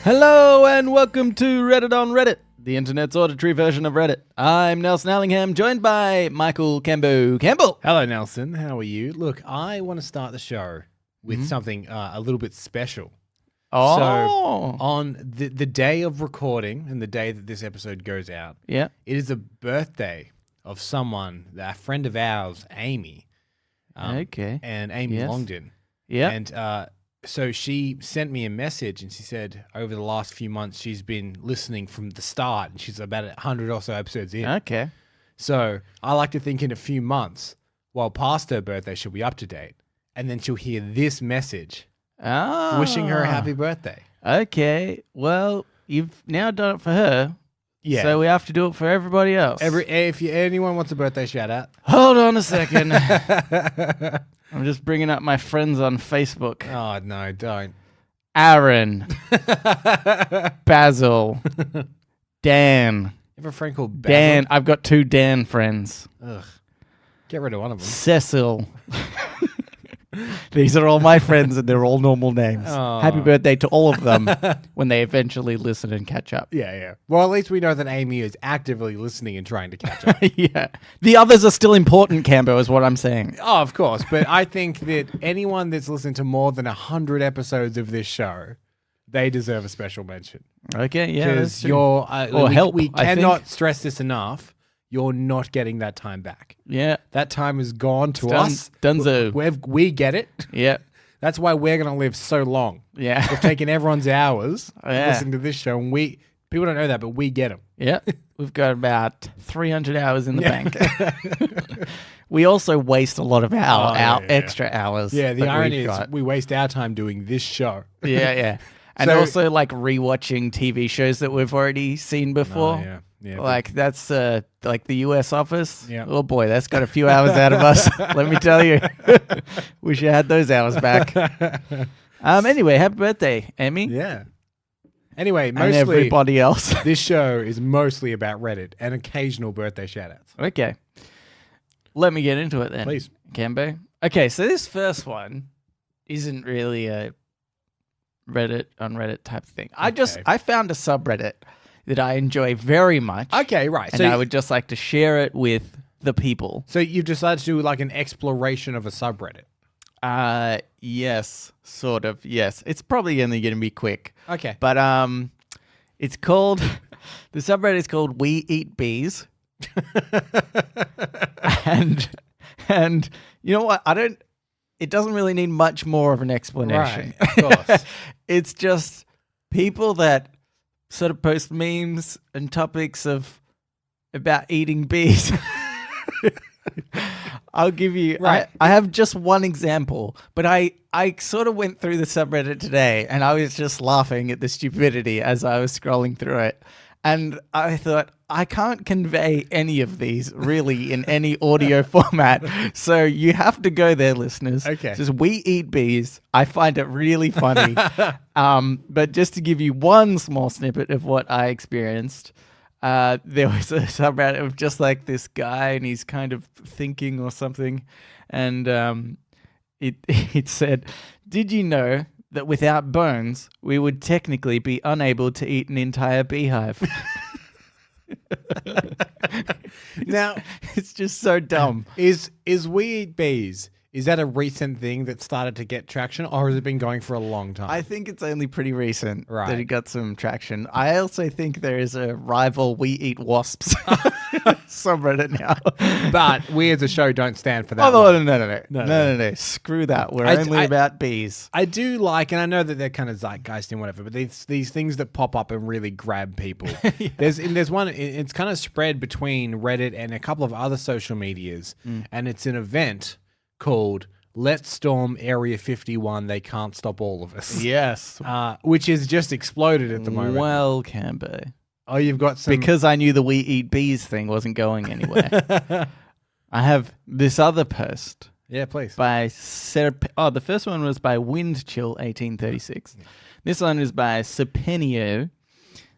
Hello and welcome to Reddit on Reddit, the internet's auditory version of Reddit. I'm Nelson Allingham, joined by Michael Campbell. Hello, Nelson. How are you? Look, I want to start the show with something a little bit special. Oh. So, on the day of recording and the day that this episode goes out, Yeah. it is a birthday of someone, a friend of ours, Amy. Okay. And Amy Yes. Longdon. Yeah. And so she sent me a message and she said over the last few months she's been listening from the start and she's about 100 or so episodes in. Okay. So I like to think in a few months, while past her birthday, she'll be up to date. And then she'll hear this message wishing her a happy birthday. Okay. Well, you've now done it for her. Yeah. So we have to do it for everybody else. If anyone wants a birthday shout out. Hold on a second. I'm just bringing up my friends on Facebook. Oh, no, don't. Aaron. Basil. Dan. You have a friend called Dan. Basil? I've got 2 Dan friends. Ugh. Get rid of one of them. Cecil. These are all my friends and they're all normal names. Oh. Happy birthday to all of them when they eventually listen and catch up. Yeah. Well, at least we know that Amy is actively listening and trying to catch up. Yeah. The others are still important, Cambo, is what I'm saying. Oh, of course. But I think that anyone that's listened to more than 100 episodes of this show, they deserve a special mention. Okay, yeah. Because you're... Or help, we I cannot think. stress this enough. You're not getting that time back. Yeah. That time is gone to us. Dunzo. We get it. Yeah. That's why we're going to live so long. Yeah. We've taken everyone's hours Yeah. listening to this show, and people don't know that, but we get them. Yeah. We've got about 300 hours in the bank. We also waste a lot of our extra hours. Yeah, the that irony we've is got. we waste our time doing this show. Yeah. And So- also like rewatching TV shows that we've already seen before. Oh, yeah. Like that's like the US Office. Yeah. Oh boy, that's got a few hours out of us. Let me tell you. Wish I had those hours back. Anyway, happy birthday, Amy. Yeah. Anyway, And mostly everybody else. this show is mostly about Reddit and occasional birthday shoutouts. Okay. Let me get into it then. Please. Cambo. Okay, so this first one isn't really a Reddit on Reddit type thing. Okay. I found a subreddit that I enjoy very much. Okay, right. And I would just like to share it with the people. So you've decided to do like an exploration of a subreddit. Yes, sort of. Yes. It's probably only going to be quick. Okay. But it's called the subreddit is called WeEatBees. and you know what? It doesn't really need much more of an explanation. Right, of course. It's just people that sort of post memes and topics about eating bees. I'll give you. Right. I have just one example, but I sort of went through the subreddit today, and I was just laughing at the stupidity as I was scrolling through it, and I thought I can't convey any of these really in any audio format, so you have to go there, listeners. Okay. Just We Eat Bees. I find it really funny, but just to give you one small snippet of what I experienced. There was a subreddit of just like this guy and he's kind of thinking or something. And it said, did you know that without bones, we would technically be unable to eat an entire beehive? Now, It's just so dumb. is WeEatBees, is that a recent thing that started to get traction, or has it been going for a long time? I think it's only pretty recent that Right. it got some traction. I also think there is a rival We Eat Wasps subreddit now. But we as a show don't stand for that. Oh, one. no. Screw that. We're I- only I- about bees. I do like, and I know that they're kind of zeitgeist and whatever, but these things that pop up and really grab people. There's one, it's kind of spread between Reddit and a couple of other social medias, and it's an event called Let's Storm Area 51, They Can't Stop All of Us. Yes. Which has just exploded at the moment. Well, Cambo. Oh, you've got some... Because I knew the We Eat Bees thing wasn't going anywhere. I have this other post Yeah, please. by Sarah. Oh, the first one was by Windchill 1836. This one is by Sepenio.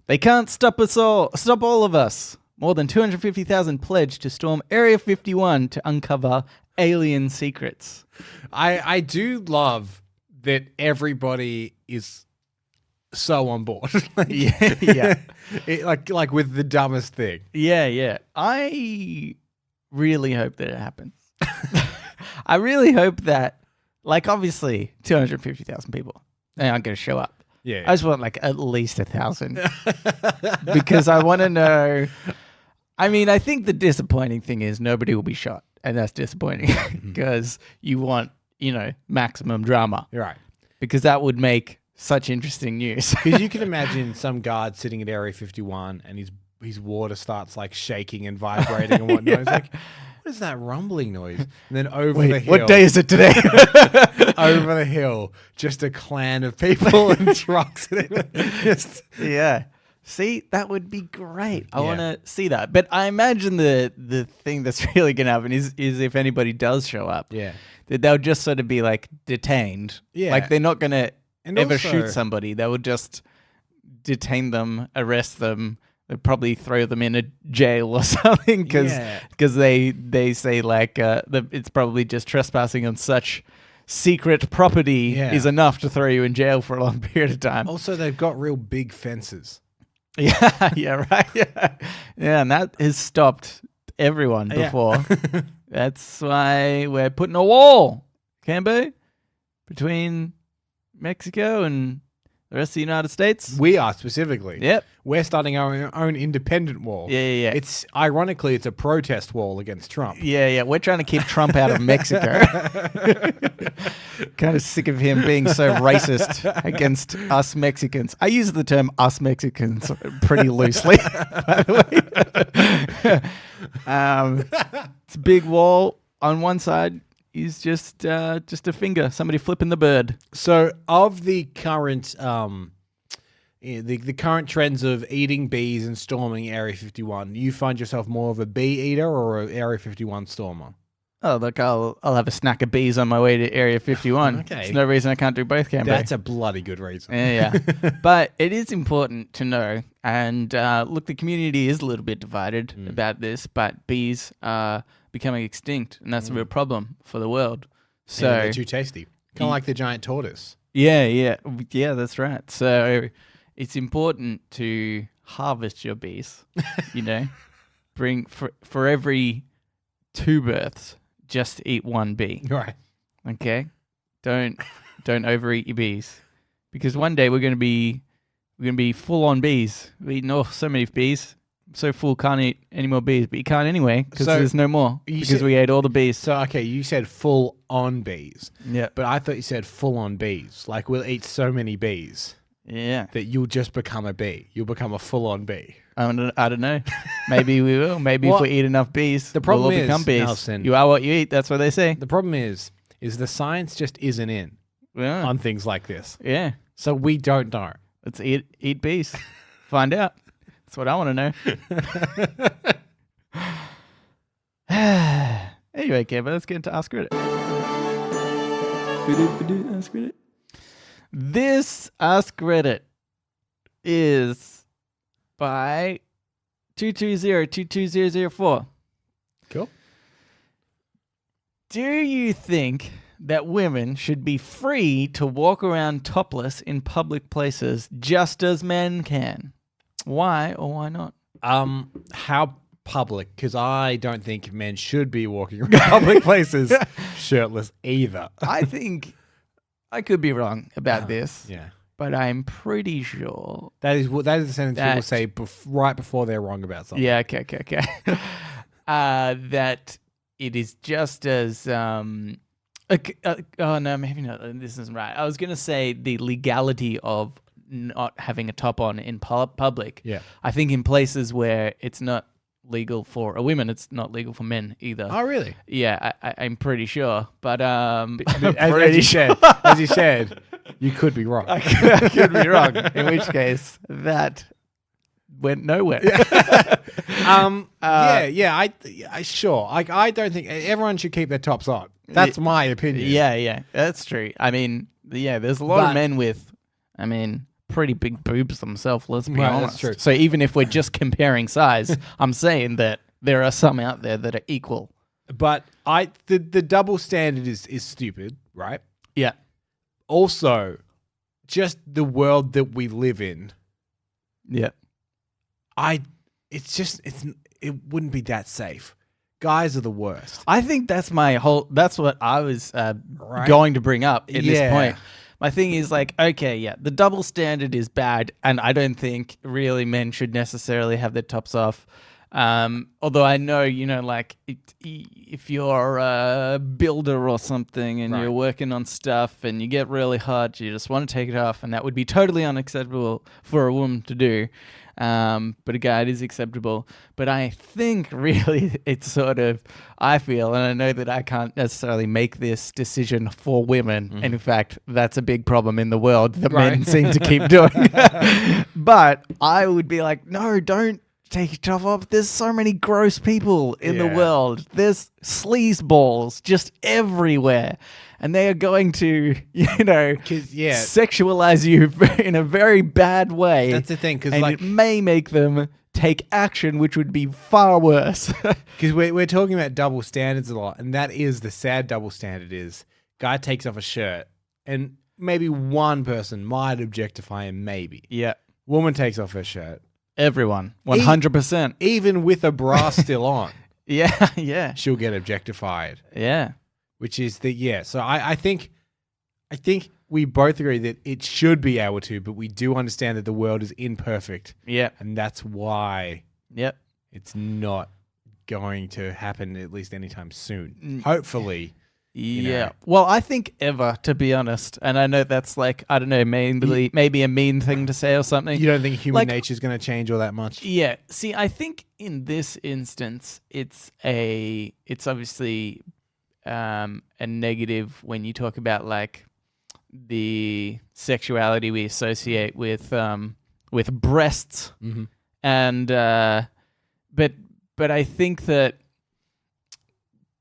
They can't stop us all. Stop all of us. More than 250,000 pledged to storm Area 51 to uncover alien secrets. I do love that everybody is so on board. Yeah. like with the dumbest thing. Yeah. I really hope that it happens. I really hope that, like, obviously 250,000 people aren't going to show up. Yeah. I just want like at least 1,000 because I want to know. I mean, I think the disappointing thing is nobody will be shot, and that's disappointing because you want, maximum drama. Right. Because that would make such interesting news. Because you can imagine some guard sitting at Area 51 and his water starts like shaking and vibrating and whatnot. It's like, what is that rumbling noise? And then over the hill. What day is it today? Over the hill, just a clan of people and trucks. Yeah. See, that would be great. I want to see that. But I imagine the thing that's really going to happen is if anybody does show up, that they'll just sort of be like detained. Yeah. Like they're not going to ever also shoot somebody. They will just detain them, arrest them, they'd probably throw them in a jail or something because they say like it's probably just trespassing on such secret property is enough to throw you in jail for a long period of time. Also, they've got real big fences. Yeah, right. Yeah, and that has stopped everyone before. That's why we're putting a wall, Cambo, between Mexico and the rest of the United States. We are specifically. Yep. We're starting our own independent wall. Yeah. It's ironically, it's a protest wall against Trump. Yeah. We're trying to keep Trump out of Mexico. Kind of sick of him being so racist against us Mexicans. I use the term us Mexicans pretty loosely, by the way. It's a big wall. On one side is just a finger, somebody flipping the bird. So, of the current the current trends of eating bees and storming Area 51, you find yourself more of a bee eater or an Area 51 stormer? Oh, look, I'll have a snack of bees on my way to Area 51. Okay. There's no reason I can't do both, Cambo. That's a bloody good reason. Yeah. But it is important to know, and look, the community is a little bit divided about this, but bees are becoming extinct, and that's a real problem for the world. So they're too tasty. Kind of like the giant tortoise. Yeah, that's right. So it's important to harvest your bees, bring for every 2 births, just eat 1 bee. Right. Okay? Don't overeat your bees. Because one day we're gonna be full on bees. We're eating so many bees. I'm so full, can't eat any more bees. But you can't anyway, because there's no more. Because we ate all the bees. So okay, you said full on bees. Yeah. But I thought you said full on bees. Like we'll eat so many bees. Yeah. That you'll just become a bee. You'll become a full on bee. I don't know. Maybe we will. Maybe if we eat enough bees, the problem we'll all become bees. Nelson, you are what you eat. That's what they say. The problem is the science just isn't in on things like this. Yeah. So we don't know. Let's eat bees. Find out. That's what I want to know. Anyway, Kevin, let's get into Ask Reddit. Ask Reddit. This Ask Reddit is by 220-22004. Cool. Do you think that women should be free to walk around topless in public places just as men can? Why or why not? How public? Because I don't think men should be walking around public places shirtless either. I think I could be wrong about this. Yeah. But I'm pretty sure that is the sentence people say right before they're wrong about something. Yeah, okay. That it is just as oh no, maybe not. This isn't right. I was gonna say the legality of not having a top on in public. Yeah, I think in places where it's not legal for a woman, it's not legal for men either. Oh, really? Yeah, I'm pretty sure. But as you said, you could be wrong. I could be wrong. In which case, that went nowhere. I sure. I don't think everyone should keep their tops on. That's my opinion. Yeah, that's true. I mean, there's a lot of men with, pretty big boobs themselves, let's be honest. That's true. So even if we're just comparing size, I'm saying that there are some out there that are equal. But the double standard is stupid, right? Yeah. Also, just the world that we live in, Yeah. it wouldn't be that safe. Guys are the worst. I think that's what I was Right? going to bring up at this Yeah. point. My thing is like, okay, yeah, the double standard is bad, and I don't think really men should necessarily have their tops off. Although I know, like if you're a builder or something and you're working on stuff and you get really hot, you just want to take it off, and that would be totally unacceptable for a woman to do. But a guy, it is acceptable. But I think really it's sort of, I feel, and I know that I can't necessarily make this decision for women. And in fact, that's a big problem in the world that men seem to keep doing. But I would be like, no, don't take your top off. There's so many gross people in the world. There's sleazeballs just everywhere. And they are going to, sexualize you in a very bad way. That's the thing, because it may make them take action, which would be far worse. Because we're talking about double standards a lot, and that is the sad double standard is guy takes off a shirt, and maybe one person might objectify him, maybe. Yeah. Woman takes off her shirt. Everyone, 100%. Even with a bra still on. Yeah. She'll get objectified. Yeah. Which is so I think we both agree that it should be able to, but we do understand that the world is imperfect. Yeah. And that's why it's not going to happen at least anytime soon. Hopefully. Yeah. Well, I think ever, to be honest, and I know that's like, I don't know, maybe a mean thing to say or something. You don't think human nature is going to change all that much? Yeah. See, I think in this instance, it's obviously a negative when you talk about like the sexuality we associate with breasts, and but I think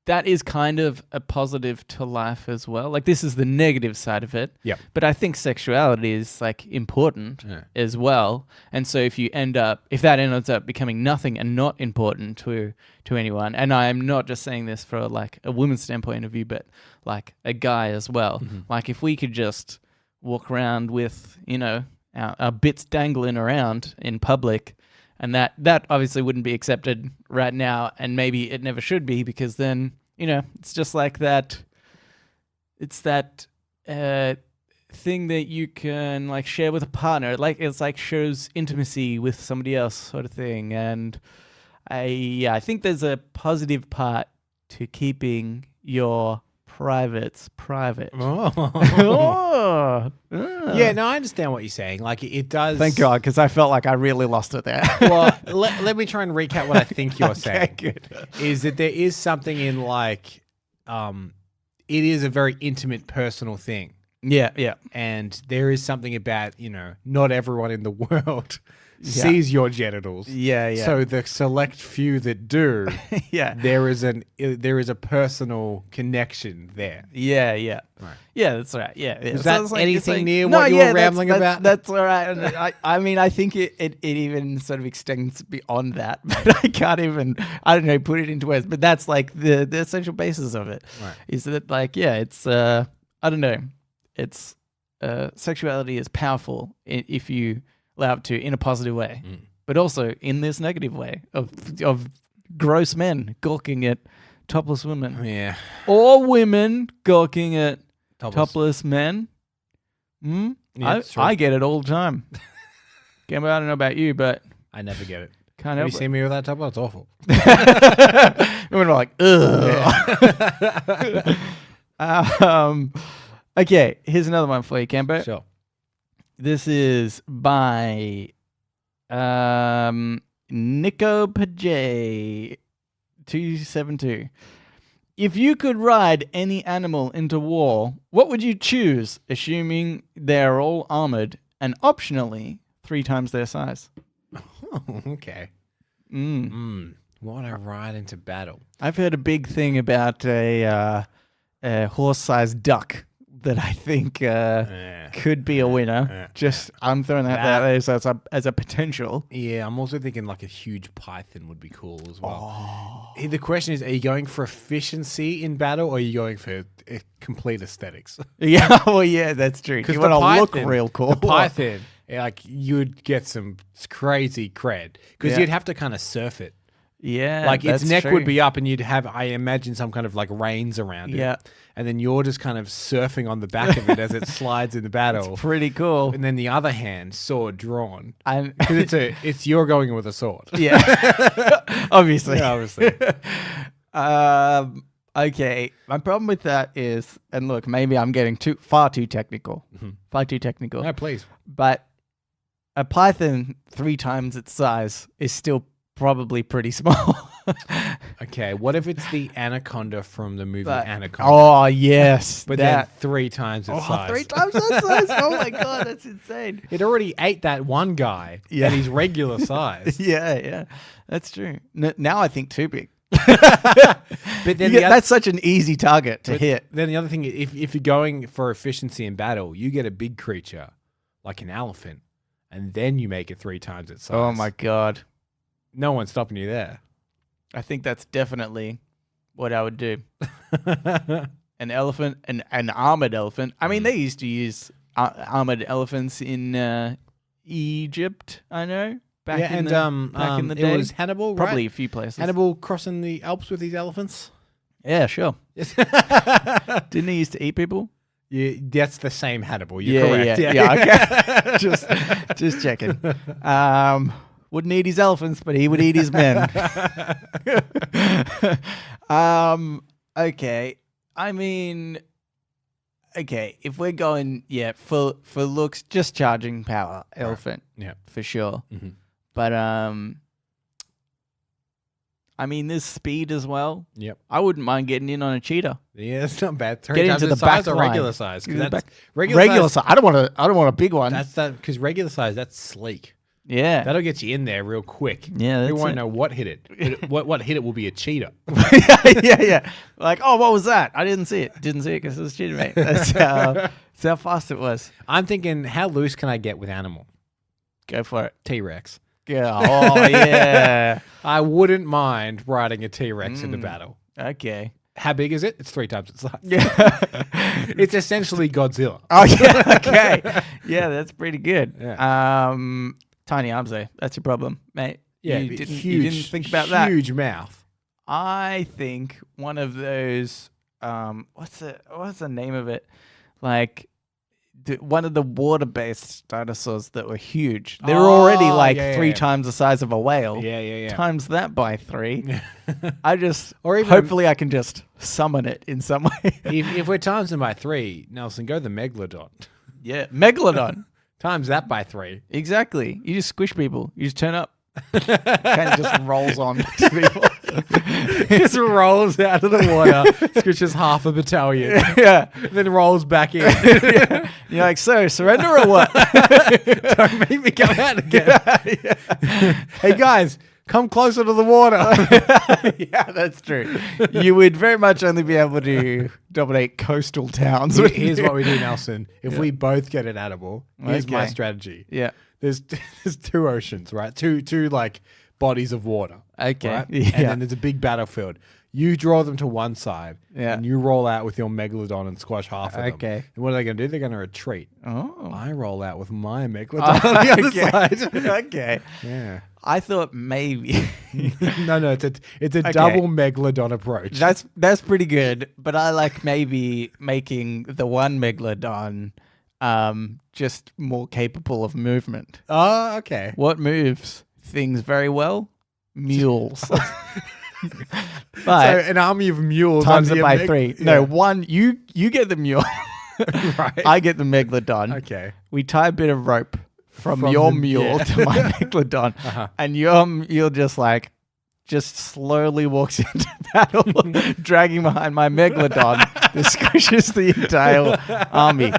that is kind of a positive to life as well. Like, this is the negative side of it. Yeah. But I think sexuality is like important as well. And so if that ends up becoming nothing and not important to anyone, and I am not just saying this for like a woman's standpoint of view, but like a guy as well. Like, if we could just walk around with, our bits dangling around in public, and that obviously wouldn't be accepted right now, and maybe it never should be, because then, it's just like that. It's that thing that you can like share with a partner. Like, it's like shows intimacy with somebody else, sort of thing. And I think there's a positive part to keeping your privates private. Yeah, no, I understand what you're saying. Like, it does. Thank God, because I felt like I really lost it there. Well, let me try and recap what I think you're saying. Good. Is that there is something in like, it is a very intimate, personal thing. Yeah. And there is something about, not everyone in the world sees your genitals. Yeah. So the select few that do, there is a personal connection there. Yeah. Right. Yeah, that's right. Yeah. Is that anything near what you were rambling about? That's all right. And I mean, I think it even sort of extends beyond that, but I can't even, I don't know, put it into words. But that's like the essential basis of it. Right. Is that like, it's, I don't know, it's, sexuality is powerful if you allow it to, in a positive way, but also in this negative way of gross men gawking at topless women. Yeah. Or women gawking at topless men. Yeah, I get it all the time. Gambo, I don't know about you, but I never get it. Can't Have help you seen me with that top? It's awful. Women are like, ugh. Okay, here's another one for you, Campo. Sure. This is by Nico Pajay 272. If you could ride any animal into war, what would you choose, assuming they're all armored and optionally 3 times their size? Oh, okay. What would I ride into battle? I've heard a big thing about a horse-sized duck that I think could be a winner. I'm throwing that out there as a potential. Yeah, I'm also thinking like a huge python would be cool as well. The question is, are you going for efficiency in battle or are you going for complete aesthetics? Yeah, well, yeah, that's true. You want to look real cool. The python, like you'd get some crazy cred because you'd have to kind of surf it. Yeah, like its neck would be up and you'd have, I imagine, some kind of like reins around it. Yeah. And then you're just kind of surfing on the back of it as it slides in the battle. It's pretty cool. And then the other hand, sword drawn. Because it's you're going with a sword. Yeah. Obviously. Yeah, obviously. Okay. My problem with that is, and look, maybe I'm getting far too technical. Far too technical. No, please. But a python 3 times its size is still probably pretty small. Okay, what if it's the anaconda from the movie Anaconda? Oh, yes. But then 3 times its size. 3 times that size? Oh, my God, that's insane. It already ate that one guy at his regular size. Yeah. That's true. Now I think too big. But then that's such an easy target to hit. Then the other thing, if you're going for efficiency in battle, you get a big creature like an elephant, and then you make it 3 times its size. Oh, my God. No one's stopping you there. I think that's definitely what I would do. An elephant, an armored elephant. I mean, they used to use armored elephants in Egypt, I know. Back in the day. It was Hannibal, right? Probably a few places. Hannibal crossing the Alps with his elephants? Yeah, sure. Didn't he used to eat people? Yeah, that's the same Hannibal. You're correct. Yeah, okay. just checking. Wouldn't eat his elephants, but he would eat his men. Okay. I mean, okay, if we're going, for looks, just charging power, elephant. Right. Yeah. For sure. Mm-hmm. But, I mean, there's speed as well. Yep. I wouldn't mind getting in on a cheetah. Yeah, it's not bad. Get into the back or line. regular size. Regular size. I don't want a big one. That's that because regular size, that's sleek. Yeah. That'll get you in there real quick. Yeah, that's you won't know what hit it. What hit it will be a cheetah. yeah. Like, oh, what was that? I didn't see it. Didn't see it because it was cheetah, mate. That's how fast it was. I'm thinking, how loose can I get with animal? Go for it. T-Rex. Yeah. Oh, yeah. I wouldn't mind riding a T-Rex into battle. Okay. How big is it? It's 3 times its size. Yeah. It's essentially Godzilla. Oh, yeah. Okay. Yeah, that's pretty good. Yeah. Tiny arms, though. That's your problem, mate. Yeah, you didn't think about that. Huge mouth. I think one of those. What's the name of it? Like one of the water-based dinosaurs that were huge. They were already like 3 times the size of a whale. Yeah. Times that by 3. Or hopefully I can just summon it in some way. if we're times them by 3, Nelson, go the megalodon. Yeah, megalodon. Times that by 3. Exactly. You just squish people. You just turn up. Kind of just rolls on to people. Just rolls out of the water, squishes half a battalion. Yeah. Then rolls back in. Yeah. You're like, so surrender or what? Don't make me come out again. Yeah. Hey guys, come closer to the water. Yeah, that's true. You would very much only be able to dominate coastal towns. Here's what we do, Nelson. If we both get an animal, here's my strategy. Yeah. There's 2 oceans, right? Two like bodies of water. Okay. Right? Yeah. And then there's a big battlefield. You draw them to one side, and you roll out with your megalodon and squash half of them. Okay. And what are they going to do? They're going to retreat. Oh. I roll out with my megalodon on the other side. Okay. Yeah. I thought maybe. No, it's a double megalodon approach. That's pretty good, but I like maybe making the one megalodon just more capable of movement. Oh, okay. What moves things very well? Mules. But so an army of mules times it by 3. Yeah. No, one. You get the mule. Right. I get the megalodon. Okay. We tie a bit of rope from your mule to my megalodon, and you're just slowly walks into battle, dragging behind my megalodon that squishes the entire army.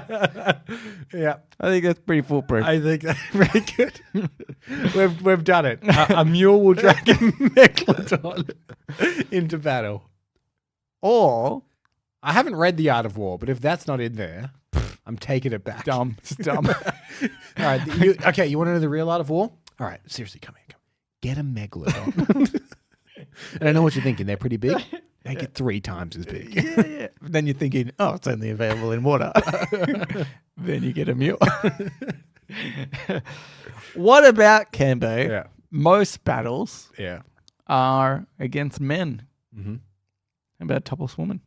Yeah, I think that's pretty foolproof. I think that's very good. We've done it. A mule will drag a megalodon into battle. Or I haven't read The Art of War, but if that's not in there, I'm taking it back. Dumb. It's dumb. All right. You want to know the real art of war? All right. Seriously, come here. Get a megalodon. And I know what you're thinking. They're pretty big. Make it 3 times as big. Yeah. Then you're thinking, oh, it's only available in water. Then you get a mule. What about Cambo? Yeah. Most battles Yeah. are against men. Mm-hmm. How about topless woman?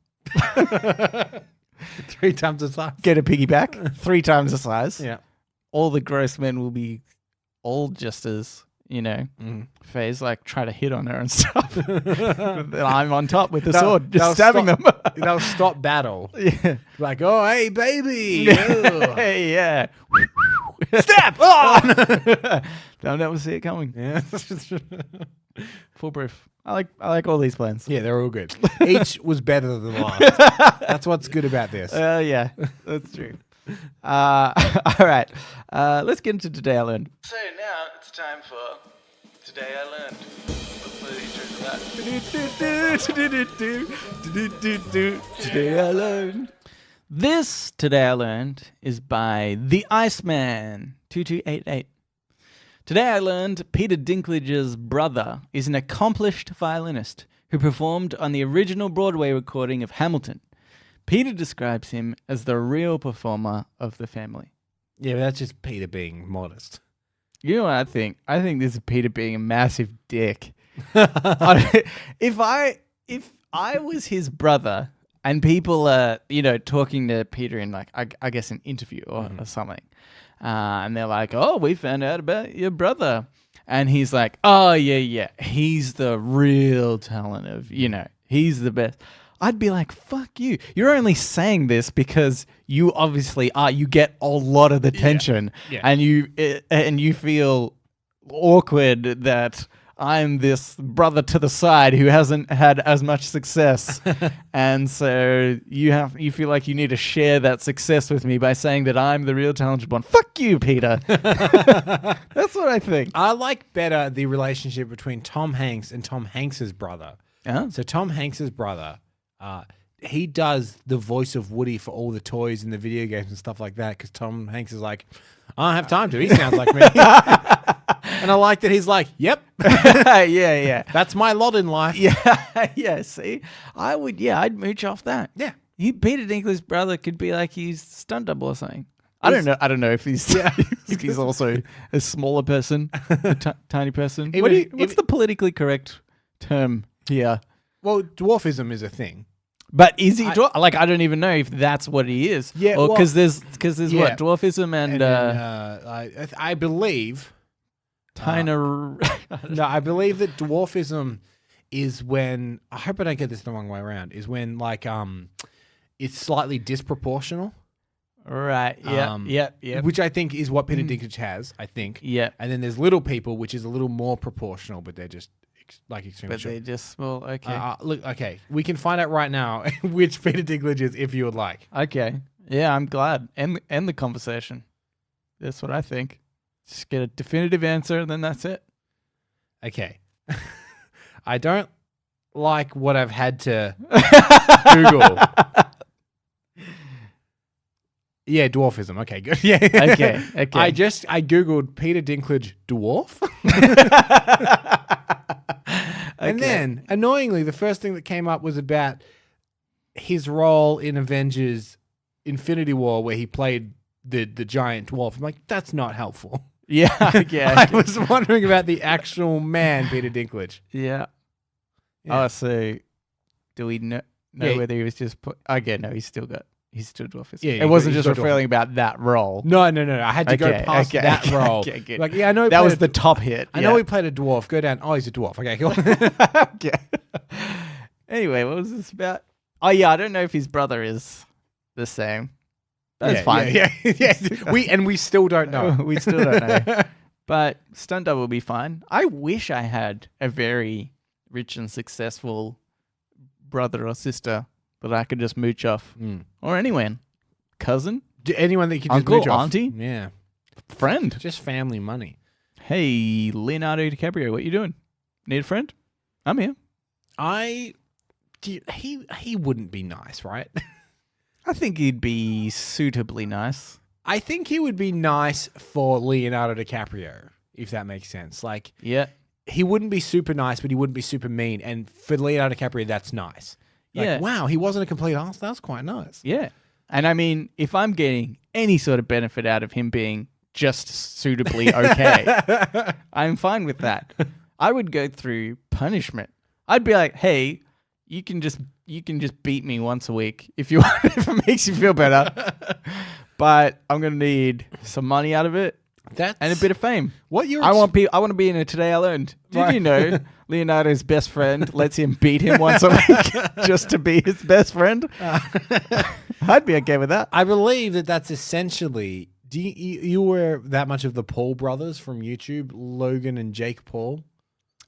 3 times the size. Get a piggyback, 3 times the size. Yeah. All the gross men will be all just as, phase, like try to hit on her and stuff. Then I'm on top with the sword, just stabbing them. They'll stop battle. Yeah. Like, oh, hey, baby. Hey, yeah. Stab! Oh! They'll never see it coming. Yeah. Foolproof. I like all these plans. Yeah, they're all good. Each was better than the last. That's what's good about this. Yeah, that's true. All right. Let's get into Today I Learned. So now it's time for Today I Learned. Today I Learned. This Today I Learned is by The Iceman 2288. Today I learned Peter Dinklage's brother is an accomplished violinist who performed on the original Broadway recording of Hamilton. Peter describes him as the real performer of the family. Yeah, but that's just Peter being modest. You know what I think? I think this is Peter being a massive dick. If I was his brother and people are, talking to Peter in like, I guess an interview or something, and they're like, oh, we found out about your brother. And he's like, oh, yeah, he's the real talent of, he's the best. I'd be like, fuck you. You're only saying this because you obviously are. You get a lot of the tension, and you feel awkward that I'm this brother to the side who hasn't had as much success. And so you feel like you need to share that success with me by saying that I'm the real talented one. Fuck you, Peter. That's what I think. I like better the relationship between Tom Hanks and Tom Hanks's brother. Uh-huh. So Tom Hanks's brother, he does the voice of Woody for all the toys and the video games and stuff like that because Tom Hanks is like, I don't have time to. He sounds like me. And I like that he's like, yep. Yeah. That's my lot in life. Yeah, see? I'd mooch off that. Yeah. Peter Dinklage's brother could be like he's stunt double or something. I don't know if he's he's also a smaller person, a tiny person. What's the politically correct term here? Well, dwarfism is a thing. But is he dwarf? Like, I don't even know if that's what he is. Yeah, or because there's what, dwarfism and I believe no, I believe that dwarfism is when, I hope I don't get this the wrong way around, is when like it's slightly disproportional. Right. Yeah. Which I think is what Peter Dinklage has, I think. Yeah. And then there's little people, which is a little more proportional, but they're just extremely short. They just, well, okay. Look, okay. We can find out right now which Peter Dinklage is if you would like. Okay. Yeah, I'm glad. End the conversation. That's what I think. Just get a definitive answer, then that's it. Okay. I don't like what I've had to Google. Yeah, dwarfism. Okay, good. Yeah. Okay. I Googled Peter Dinklage dwarf. And then, annoyingly, the first thing that came up was about his role in Avengers Infinity War where he played the giant dwarf. I'm like, that's not helpful. Yeah. I was wondering about the actual man, Peter Dinklage. Yeah. Oh, so do we know whether he was just he's still dwarfism. Yeah, it wasn't just referring about that role. No. I had to go past that role. Okay, good. Like, yeah, I know that was the top hit. I know he played a dwarf. Go down. Oh, he's a dwarf. Okay, cool. Okay. Anyway, what was this about? Oh, yeah, I don't know if his brother is the same. That's fine. Yeah. We still don't know. We still don't know. But stunt double will be fine. I wish I had a very rich and successful brother or sister that I could just mooch off. Or anyone. Cousin? Anyone that you could Uncle, just mooch off. auntie? Yeah. Friend? Just family money. Hey, Leonardo DiCaprio, what you doing? Need a friend? I'm here. He wouldn't be nice, right? I think he'd be suitably nice. I think he would be nice for Leonardo DiCaprio, if that makes sense. Like, Yeah. he wouldn't be super nice, but he wouldn't be super mean. And for Leonardo DiCaprio, that's nice. Like, Yeah. wow, he wasn't a complete ass. That was quite nice. Yeah. And I mean, if I'm getting any sort of benefit out of him being just suitably okay, I'm fine with that. I would go through punishment. I'd be like, hey, you can just beat me once a week if you want, if it makes you feel better. But I'm gonna need some money out of it and a bit of fame. I want to be in a Today I Learned. Did you know Leonardo's best friend lets him beat him once a week just to be his best friend? I'd be okay with that. I believe that's essentially. Do you were that much of the Paul brothers from YouTube, Logan and Jake Paul?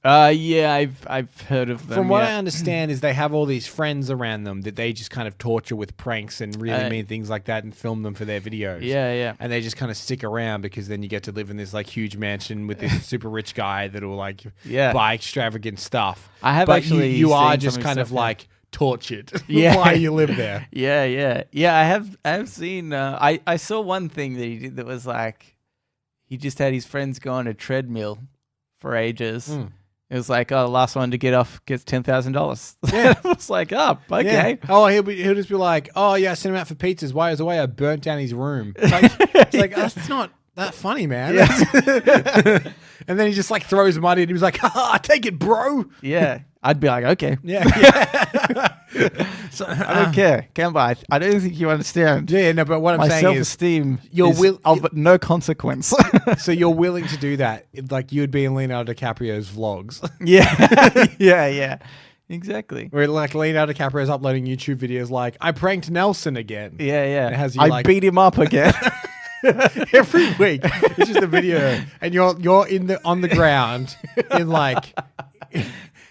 Yeah, I've heard of them. From what I understand is they have all these friends around them that they just kind of torture with pranks and really mean things like that and film them for their videos. Yeah, yeah. And they just kind of stick around because then you get to live in this like huge mansion with this super rich guy that will like buy extravagant stuff. I have actually you are seen just some kind of stuff, like tortured Yeah. while you live there. Yeah. I have seen. I saw one thing that he did that was like, he just had his friends go on a treadmill for ages. It was like, oh, the last one to get off gets $10,000. Yeah. I was like, oh, okay. Yeah. Oh, he'll just be like, oh yeah, I sent him out for pizzas. While he was away, I burnt down his room. It's like, oh, that's not that funny, man. Yeah. And then he just like throws money and he was like, ah, take it, bro. Yeah. I'd be like, okay. Yeah. So, I don't care. Kemba, I don't think you understand. Yeah, no, but what I'm My saying is self-esteem is of no consequence. so you're willing to do that. Like you'd be in Leonardo DiCaprio's vlogs. Yeah. Exactly. Where like Leonardo DiCaprio's uploading YouTube videos like, I pranked Nelson again. Yeah. And it has you, I like, beat him up again. every week. It's just a video. And you're on the ground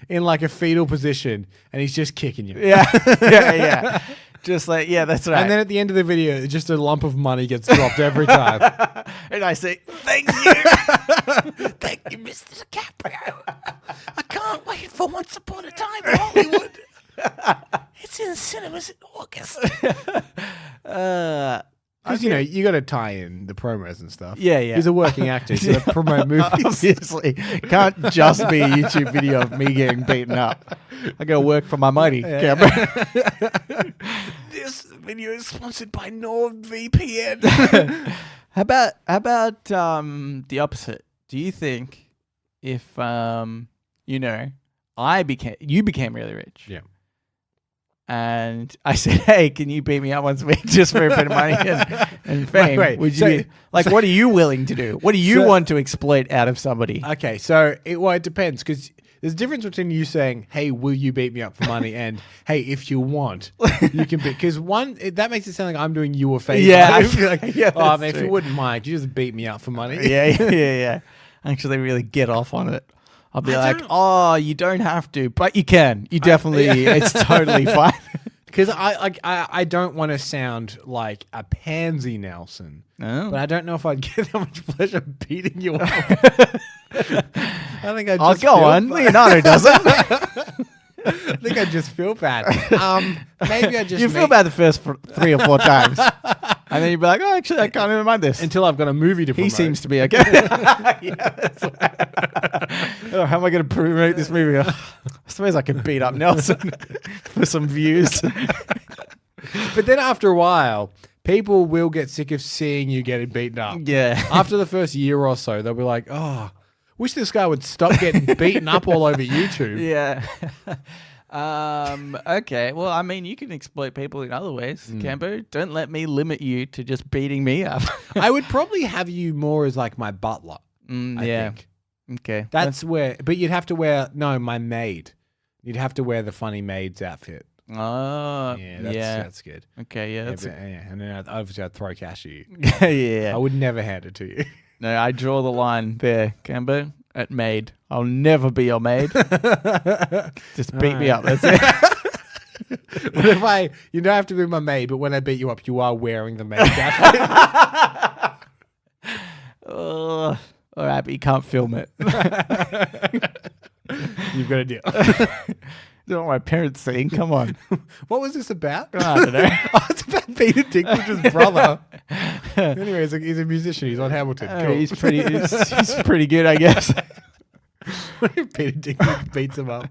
in like a fetal position and he's just kicking you. Yeah. Just like, yeah, that's right. And then at the end of the video, just a lump of money gets dropped every time. And I say, thank you. Thank you, Mr. DiCaprio. I can't wait for Once Upon a Time in Hollywood. It's in cinemas in August. Because, you got to tie in the promos and stuff. Yeah. He's a working actor. He's going to promote movies. Obviously. Can't just be a YouTube video of me getting beaten up. I got to work for my money. Yeah. This video is sponsored by NordVPN. How about the opposite? Do you think if, you became really rich? Yeah. And I said, hey, can you beat me up once a week just for a bit of money and fame? Wait, would you what are you willing to do? What do you want to exploit out of somebody? Okay, so it depends because there's a difference between you saying, hey, will you beat me up for money? And, hey, if you want, you can beat. Because that makes it sound like I'm doing you a favor. Yeah. If you wouldn't mind, you just beat me up for money. Yeah. Actually really get off on it. I'll be like, oh, you don't have to, but you can. You definitely, it's totally fine. Because I don't want to sound like a pansy Nelson, but I don't know if I'd get that much pleasure beating you up. I think I just go on. Leonardo doesn't. I think I just feel bad. Maybe I just feel bad the first 3 or 4 times. And then you'd be like, oh, actually, I can't even mind this. Until I've got a movie to promote. He seems to be okay. Oh, how am I going to promote this movie? I suppose I could beat up Nelson for some views. But then after a while, people will get sick of seeing you getting beaten up. Yeah. After the first year or so, they'll be like, oh, wish this guy would stop getting beaten up all over YouTube. Yeah. Okay. Well, I mean, you can exploit people in other ways, Cambo. Don't let me limit you to just beating me up. I would probably have you more as like my butler. I think. Okay. That's where, but you'd have to wear, my maid. You'd have to wear the funny maid's outfit. Oh, that's good. Okay, yeah. And then obviously I'd throw cash at you. Yeah. I would never hand it to you. No, I draw the line there, Cambo, at maid. I'll never be your maid. Just beat me up. That's it. But you don't have to be my maid, but when I beat you up, you are wearing the maid's outfit. All right, but you can't film it. You've got a deal. Don't want my parents seeing. Come on. What was this about? I don't know. Oh, it's about Peter Dinklage's brother. Anyway, he's a musician. He's on Hamilton. Cool. He's pretty good, I guess. Peter Dinklage beats him up.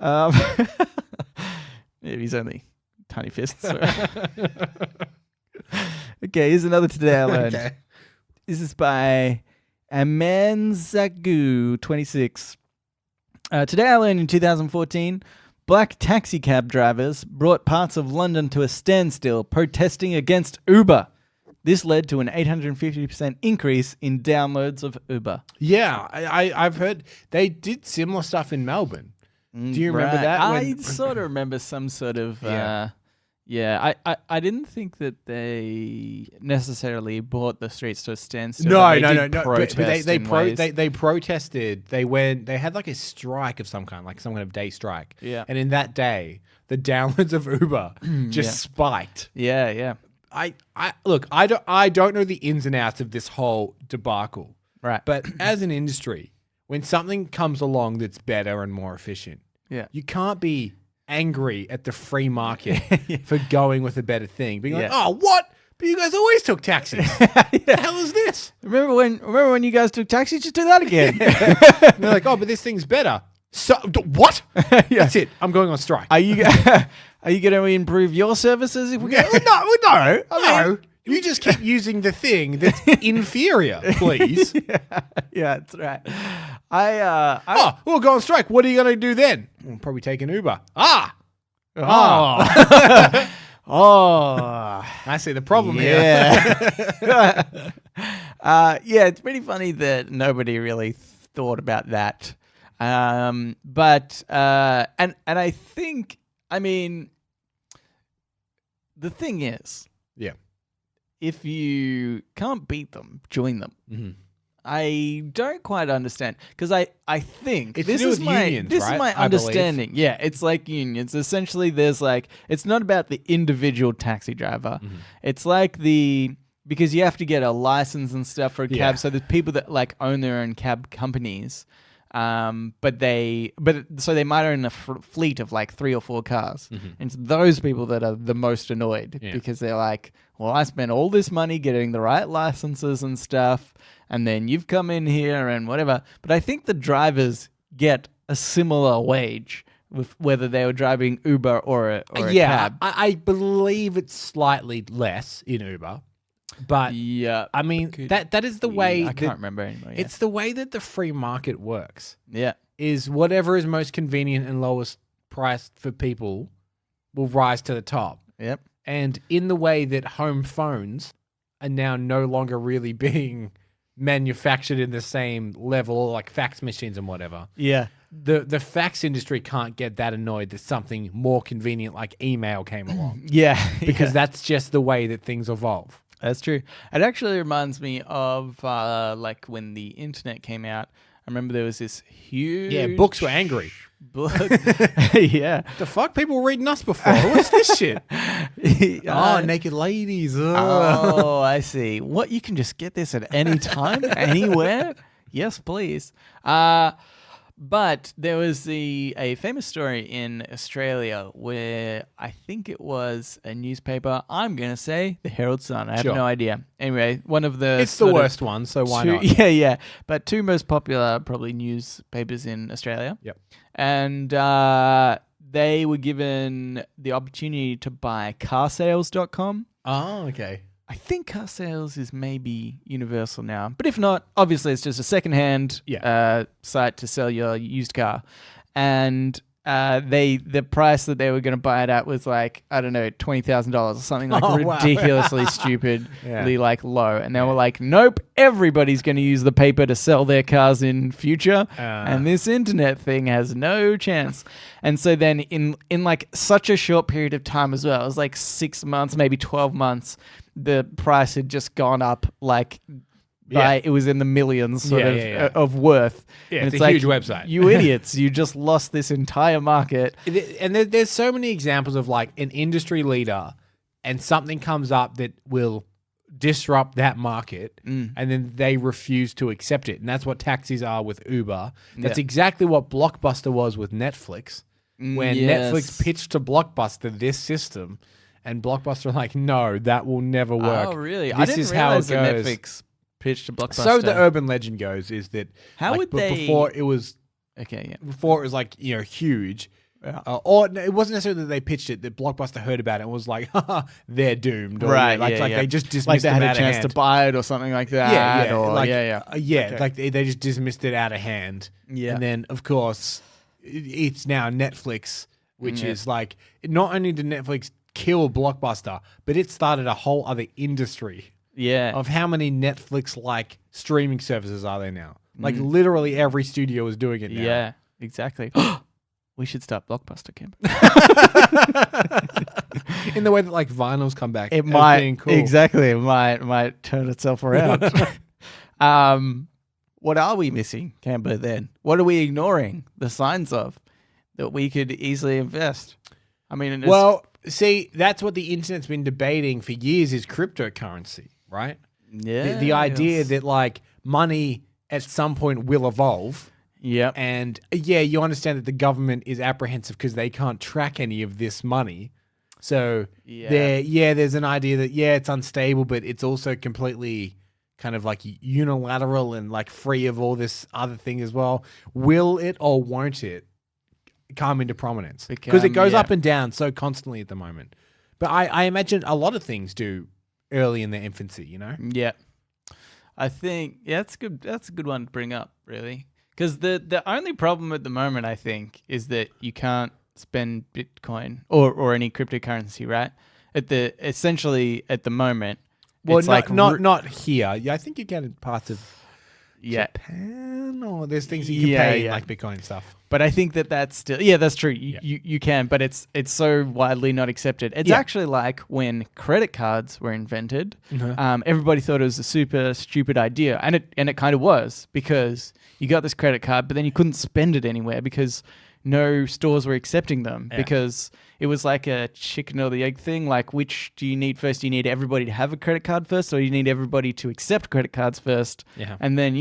Yeah, he's only tiny fists. So. Okay, here's another today I learned. Okay. This is by Amanzagu26. Today I learned in 2014, black taxi cab drivers brought parts of London to a standstill protesting against Uber. This led to an 850% increase in downloads of Uber. Yeah, I've heard they did similar stuff in Melbourne. Do you remember that? I sort of remember some sort of... I didn't think that they necessarily brought the streets to a standstill. No. But They protested. They had like a strike of some kind, like some kind of day strike. Yeah. And in that day, the downloads of Uber just spiked. Yeah. I don't know the ins and outs of this whole debacle. Right. But as an industry, when something comes along that's better and more efficient, you can't be angry at the free market for going with a better thing. Being like, oh, what? But you guys always took taxis. What the hell is this? Remember when you guys took taxis? Just do that again. And they're like, oh, but this thing's better. So what? That's it. I'm going on strike. Are you going to improve your services? If we go? No. You just keep using the thing that's inferior, please. Yeah, that's right. We'll go on strike. What are you going to do then? We'll probably take an Uber. Oh. I see the problem here. Yeah, it's pretty funny that nobody really thought about that. But I think, I mean, the thing is, if you can't beat them, join them. Mm-hmm. I don't quite understand because I think it's this is my unions, this right? is my understanding. Yeah, it's like unions. Essentially, there's like it's not about the individual taxi driver. Mm-hmm. It's like because you have to get a license and stuff for a cab. So there's people that like own their own cab companies. So they might own a fleet of like 3 or 4 cars, and it's those people that are the most annoyed because they're like, well, I spent all this money getting the right licenses and stuff, and then you've come in here and whatever. But I think the drivers get a similar wage with whether they were driving Uber or a cab. I believe it's slightly less in Uber. But I mean that is the way I can't remember anymore. Yeah. It's the way that the free market works. Yeah, is whatever is most convenient and lowest price for people will rise to the top. Yep. And in the way that home phones are now no longer really being manufactured in the same level, like fax machines and whatever. Yeah. The fax industry can't get that annoyed that something more convenient like email came along. Because that's just the way that things evolve. That's true. It actually reminds me of like when the internet came out. I remember there was this huge... Yeah, books were angry. Yeah. The fuck? People were reading us before. What's this shit? Naked ladies. Oh, I see. What? You can just get this at any time, anywhere? Yes, please. But there was a famous story in Australia where I think it was a newspaper. I'm going to say the Herald Sun. I have no idea. Anyway, one of the... It's the worst one, so why not? Yeah. But 2 most popular probably newspapers in Australia. Yep. And they were given the opportunity to buy carsales.com. Oh, okay. I think car sales is maybe universal now. But if not, obviously it's just a secondhand site to sell your used car. And the price that they were going to buy it at was like, I don't know, $20,000 or something like ridiculously stupidly like low. And they were like, nope, everybody's going to use the paper to sell their cars in future. And this internet thing has no chance. And so then in like such a short period of time as well, it was like 6 months, maybe 12 months, the price had just gone up like it was in the millions of worth. Yeah, and it's a huge website. You idiots, you just lost this entire market. And there's so many examples of like an industry leader and something comes up that will disrupt that market and then they refuse to accept it. And that's what taxis are with Uber. That's exactly what Blockbuster was with Netflix. when Yes. Netflix pitched to Blockbuster this system, and Blockbuster are like, no, that will never work. Oh, really? This I didn't is how realize it that goes. Netflix pitched to Blockbuster. So the urban legend goes is that How would they? before it was Okay, yeah. before it was like huge. Yeah. Or no, it wasn't necessarily that they pitched it, that Blockbuster heard about it and was like, haha, they're doomed. Or, Right, like yeah. they just dismissed Like they it had out a chance of to hand. buy it or something like that. Yeah, Or, like, Okay. like they just dismissed it out of hand. Yeah. And then, of course, it's now Netflix, which is like, not only did Netflix kill Blockbuster, but it started a whole other industry Yeah. of how many Netflix-like streaming services are there now. Like literally every studio is doing it now. Yeah, exactly. We should start Blockbuster Camp. In the way that like vinyls come back. It as might being cool. exactly. It might turn itself around. What are we missing, Camber? Then what are we ignoring? The signs of that we could easily invest. I mean, Well, see, that's what the internet's been debating for years is cryptocurrency, right? yeah, The idea that like money at some point will evolve. Yep. And yeah, you understand that the government is apprehensive because they can't track any of this money. So there's an idea that it's unstable, but it's also completely kind of like unilateral and like free of all this other thing as well. Will it or won't it come into prominence? Because it goes up and down so constantly at the moment. But I imagine a lot of things do early in their infancy, Yeah. I think that's good. That's a good one to bring up, really. Because the only problem at the moment, I think, is that you can't spend Bitcoin or any cryptocurrency, right? Essentially at the moment, Well, it's not here. Yeah, I think you can in parts of yeah. Japan, or there's things you can pay in like Bitcoin and stuff. But I think that's still that's true. You can, but it's so widely not accepted. It's actually like when credit cards were invented. Everybody thought it was a super stupid idea, and it kind of was, because you got this credit card, but then you couldn't spend it anywhere because no stores were accepting them, because it was like a chicken or the egg thing. Like, which do you need first? Do you need everybody to have a credit card first, or you need everybody to accept credit cards first? Yeah. And then,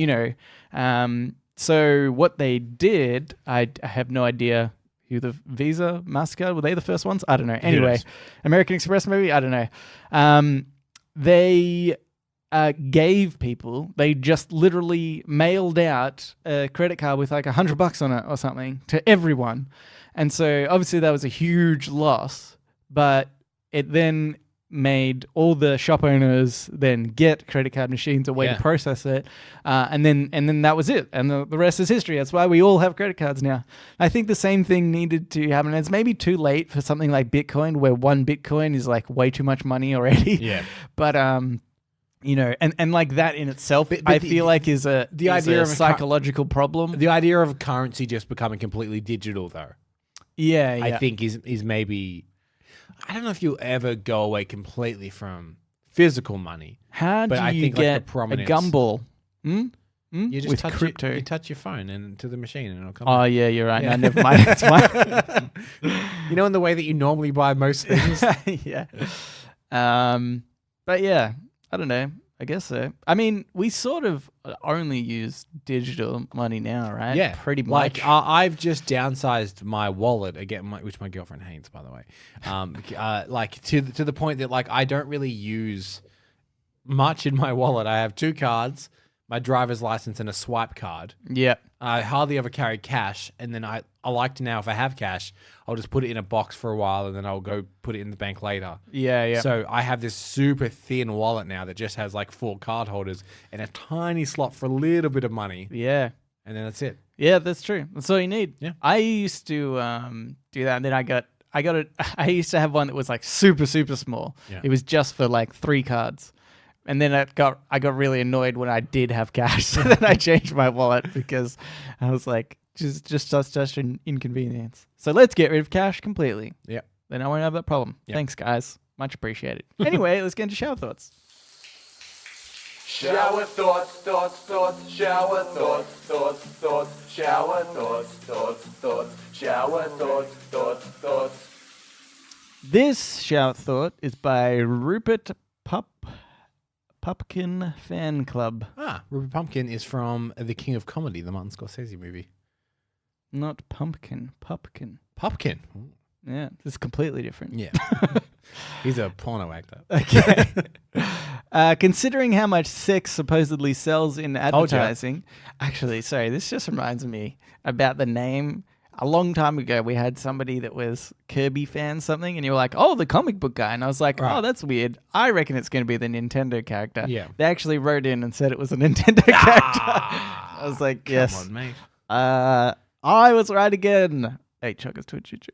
so what they did, I have no idea who the Visa, MasterCard, were they the first ones? I don't know. Anyway, American Express maybe? I don't know. They gave people, they just literally mailed out a credit card with like $100 on it or something to everyone. And so obviously that was a huge loss, but it then made all the shop owners then get credit card machines, a way to process it, and then that was it, and the rest is history. That's why we all have credit cards now. I think the same thing needed to happen. It's maybe too late for something like Bitcoin, where one Bitcoin is like way too much money already. But and like that in itself, I feel like is a psychological problem. The idea of currency just becoming completely digital, though, I think is maybe. I don't know if you'll ever go away completely from physical money. How do you get a gumball? You just with touch crypto. You touch your phone and to the machine, and it'll come. Oh yeah, you're right. No, never mind. That's fine. In the way that you normally buy most things. Yeah. But yeah, I don't know. I guess so. I mean, we sort of only use digital money now, right? Yeah, pretty much. Like I've just downsized my wallet again, which my girlfriend hates, by the way. Like to the point that like I don't really use much in my wallet. I have 2 cards, my driver's license, and a swipe card. Yeah. I hardly ever carry cash, and then I like to now, if I have cash, I'll just put it in a box for a while, and then I'll go put it in the bank later. Yeah. So I have this super thin wallet now that just has like 4 card holders and a tiny slot for a little bit of money. Yeah. And then that's it. Yeah, that's true. That's all you need. Yeah. I used to do that, and then I got it. I used to have one that was like super, super small. Yeah. It was just for like 3 cards. And then I got really annoyed when I did have cash. So then I changed my wallet because I was like, just such an inconvenience. So let's get rid of cash completely. Yeah. Then I won't have that problem. Yep. Thanks, guys. Much appreciated. Anyway, let's get into shower thoughts. Shower thoughts, shower thoughts, shower thoughts, shower thoughts. This shower thought is by Rupert Pupkin Fan Club. Rupert Pumpkin is from The King of Comedy, the Martin Scorsese movie. Not pumpkin. Pupkin. Pumpkin. Yeah, this is completely different. Yeah. He's a porno actor. Okay. Considering how much sex supposedly sells in advertising, actually, sorry, this just reminds me about the name. A long time ago, we had somebody that was Kirby fan something, and you were like, "Oh, the comic book guy," and I was like, Right. "Oh, that's weird. I reckon it's going to be the Nintendo character." Yeah. They actually wrote in and said it was a Nintendo character. I was like, "Yes." Come on, mate. I was right again. 8 chuggers to a choo-choo.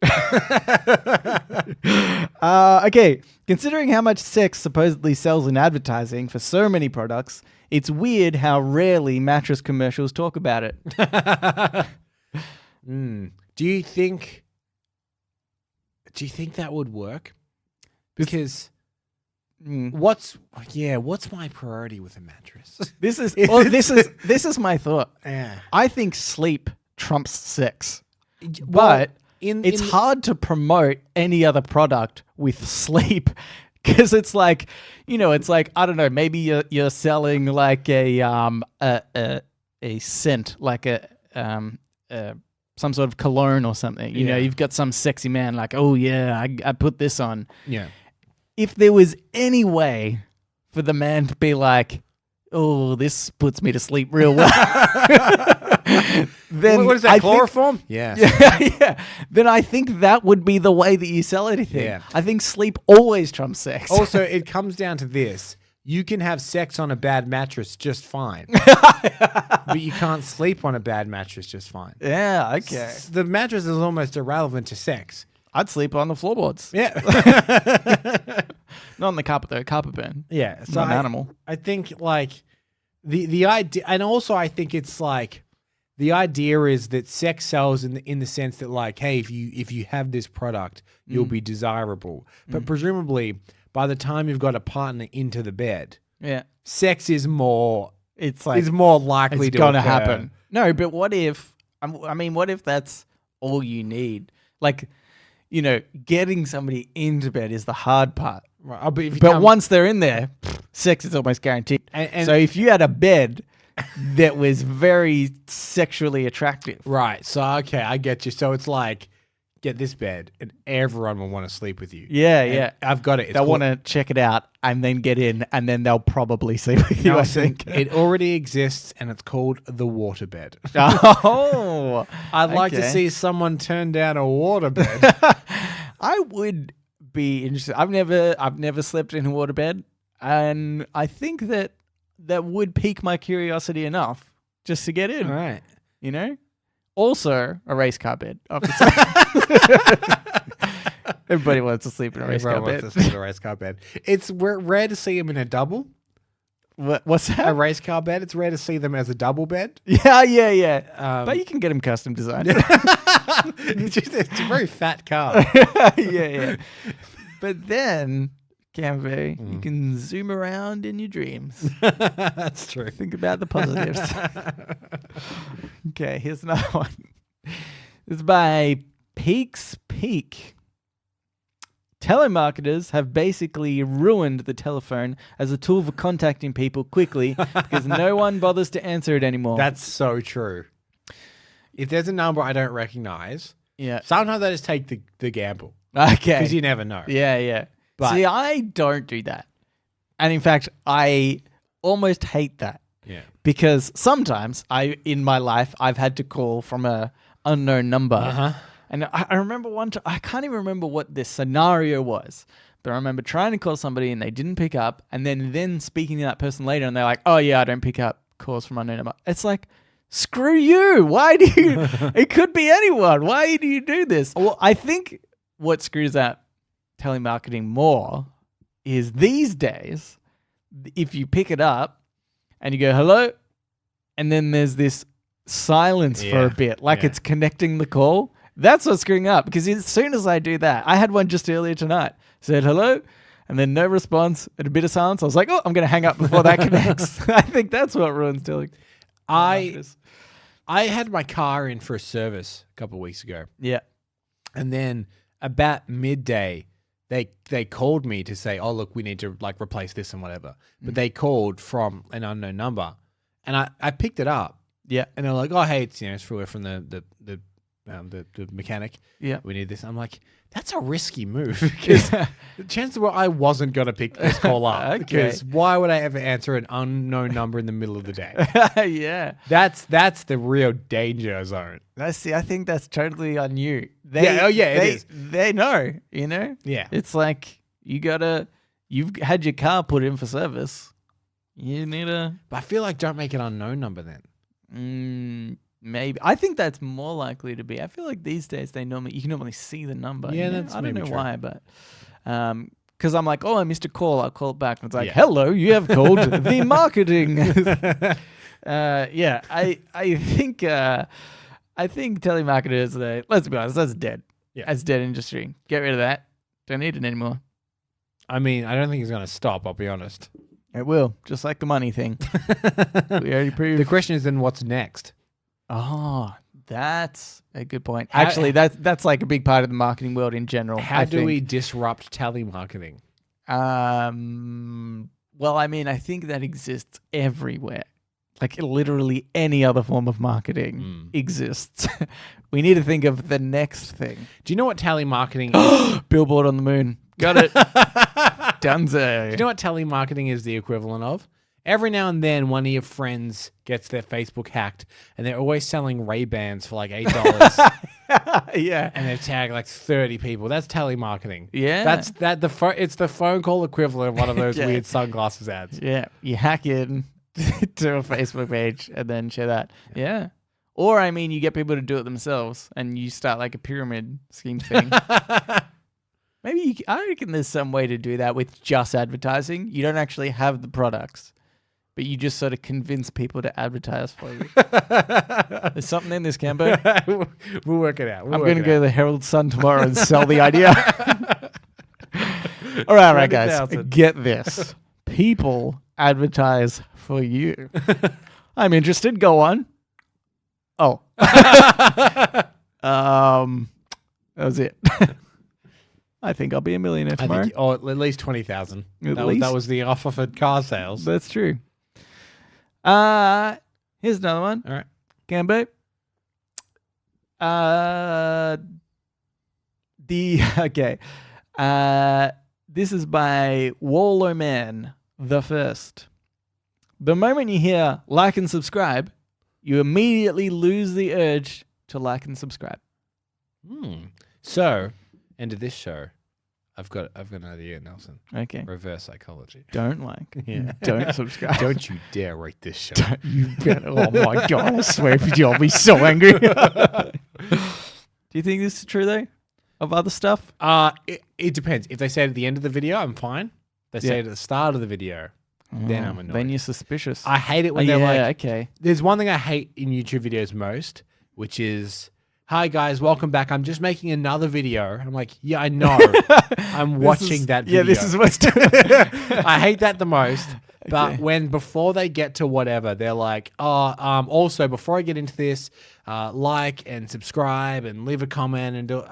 Okay, considering how much sex supposedly sells in advertising for so many products, it's weird how rarely mattress commercials talk about it. Do you think that would work? Because what's my priority with a mattress? This is my thought. Yeah. I think sleep trumps sex. But it's hard to promote any other product with sleep because it's like, it's like, I don't know, maybe you're selling like a scent, like some sort of cologne or something. You know, you've got some sexy man like, oh yeah, I put this on. Yeah. If there was any way for the man to be like, oh, this puts me to sleep real well. Then what is that, chloroform? Yeah. Yeah. Then I think that would be the way that you sell anything. Yeah. I think sleep always trumps sex. Also, it comes down to this. You can have sex on a bad mattress just fine. But you can't sleep on a bad mattress just fine. Yeah, okay. The mattress is almost irrelevant to sex. I'd sleep on the floorboards. Yeah. Not on the carpet though. Carpet burn. Yeah. So Not an animal. I think like the idea, and also I think it's like the idea is that sex sells in the sense that like, hey, if you have this product, you'll be desirable. But presumably by the time you've got a partner into the bed, Yeah. sex is more It's like is more likely it's to gonna occur. happen. No, but what if what if that's all you need? Like, getting somebody into bed is the hard part. Right. Oh, but if you But come- once they're in there, sex is almost guaranteed. And- So if you had a bed that was very sexually attractive, right. So okay, I get you. So it's like get this bed, and everyone will want to sleep with you. yeah, And yeah, I've got it. It's they'll called- want to check it out and then get in, and then they'll probably sleep with you. I think. it already exists, and it's called the waterbed. Oh, I'd like to okay. see someone turn down a waterbed. I would be interested. I've never slept in a waterbed, and I think that would pique my curiosity enough just to get in. All right. Also, a race car bed, obviously. Everybody wants to sleep in a race car Everyone bed. wants to sleep in a race car bed. It's rare to see them in a double. What's A that? race car bed. It's rare to see them as a double bed. Yeah. But you can get them custom designed. It's a very fat car. yeah. But then, Canvey, you can zoom around in your dreams. That's true. Think about the positives. Okay, here's another one. This is by Peaks Peak. Telemarketers have basically ruined the telephone as a tool for contacting people quickly because no one bothers to answer it anymore. That's so true. If there's a number I don't recognize, yeah. sometimes I just take the gamble Okay. because you never know. Yeah. But- See, I don't do that. And in fact, I almost hate that Yeah. because sometimes in my life, I've had to call from a unknown number. Uh-huh. And I remember one time, I can't even remember what this scenario was, but I remember trying to call somebody and they didn't pick up, and then speaking to that person later, and they're like, "Oh yeah, I don't pick up calls from unknown number." It's like, screw you! Why do you? It could be anyone. Why do you do this? Well, I think what screws up telemarketing more is these days, if you pick it up and you go hello, and then there's this silence for Yeah. a bit, like Yeah. it's connecting the call. That's what's screwing up, because as soon as I do that, I had one just earlier tonight. Said hello, and then no response and a bit of silence. I was like, oh, I'm going to hang up before that connects. I think that's what ruins telemarketers. I had my car in for a service a couple of weeks ago, Yeah. and then about midday, they called me to say, "Oh, look, we need to like replace this and whatever." But they called from an unknown number, and I picked it up, Yeah. and they're like, "Oh, hey, it's it's from the the mechanic. Yeah. We need this. I'm like, that's a risky move because the chances were I wasn't going to pick this call up. Okay. Because why would I ever answer an unknown number in the middle of the day? Yeah. That's the real danger zone. I think that's totally on you. It is. They know, you know? Yeah. It's like you've had your car put in for service. You need a... But I feel like don't make an unknown number then. Maybe. I think that's more likely to be. I feel like these days you can normally see the number. Yeah, you know? that's I don't maybe know true. why, but because I'm like, oh, I missed a call. I'll call it back. And it's like, Yeah. hello, you have called the marketing. Yeah, I think telemarketers, let's be honest, that's dead. Yeah. That's dead industry. Get rid of that. Don't need it anymore. I mean, I don't think it's going to stop, I'll be honest. It will, just like the money thing. We already proved. The question is then what's next? Oh, that's a good point. How- Actually, that's like a big part of the marketing world in general. How do we disrupt telemarketing? Well, I mean, I think that exists everywhere. Like literally any other form of marketing exists. We need to think of the next thing. Do you know what telemarketing is? Billboard on the moon. Got it. Dunzo. Do you know what telemarketing is the equivalent of? Every now and then, one of your friends gets their Facebook hacked, and they're always selling Ray-Bans for like $8, Yeah. and they've tagged like 30 people. That's telemarketing. Yeah. It's the phone call equivalent of one of those Yeah. weird sunglasses ads. Yeah. You hack in to a Facebook page and then share that. Yeah. Or, I mean, you get people to do it themselves and you start like a pyramid scheme thing. Maybe I reckon there's some way to do that with just advertising. You don't actually have the products, but you just sort of convince people to advertise for you. There's something in this, Cambo. We'll work it out. I'm going to go to the Herald Sun tomorrow and sell the idea. All right, guys. 20,000. Get this. People advertise for you. I'm interested. Go on. Oh. That was it. I think I'll be a millionaire I tomorrow. think, at least 20,000. At That least? was the offer for car sales. That's true. Here's another one. All right. Cambo. This is by Wallow Man the First. The moment you hear like and subscribe, you immediately lose the urge to like and subscribe. So, end of this show, I've got an idea, Nelson. Okay. Reverse psychology. Don't like. Yeah. Don't subscribe. Don't you dare rate this show. You better. Oh my God. I swear if you, I'll be so angry. Do you think this is true though? Of other stuff? It depends. If they say it at the end of the video, I'm fine. They say Yeah. it at the start of the video, then I'm annoyed. Then you're suspicious. I hate it when they're like, okay. there's one thing I hate in YouTube videos most, which is, hi guys, welcome back. I'm just making another video. I'm like, yeah, I know. I'm watching that video. Yeah, this is what's doing. I hate that the most. But Okay. before they get to whatever, they're like, also before I get into this, like and subscribe and leave a comment and do.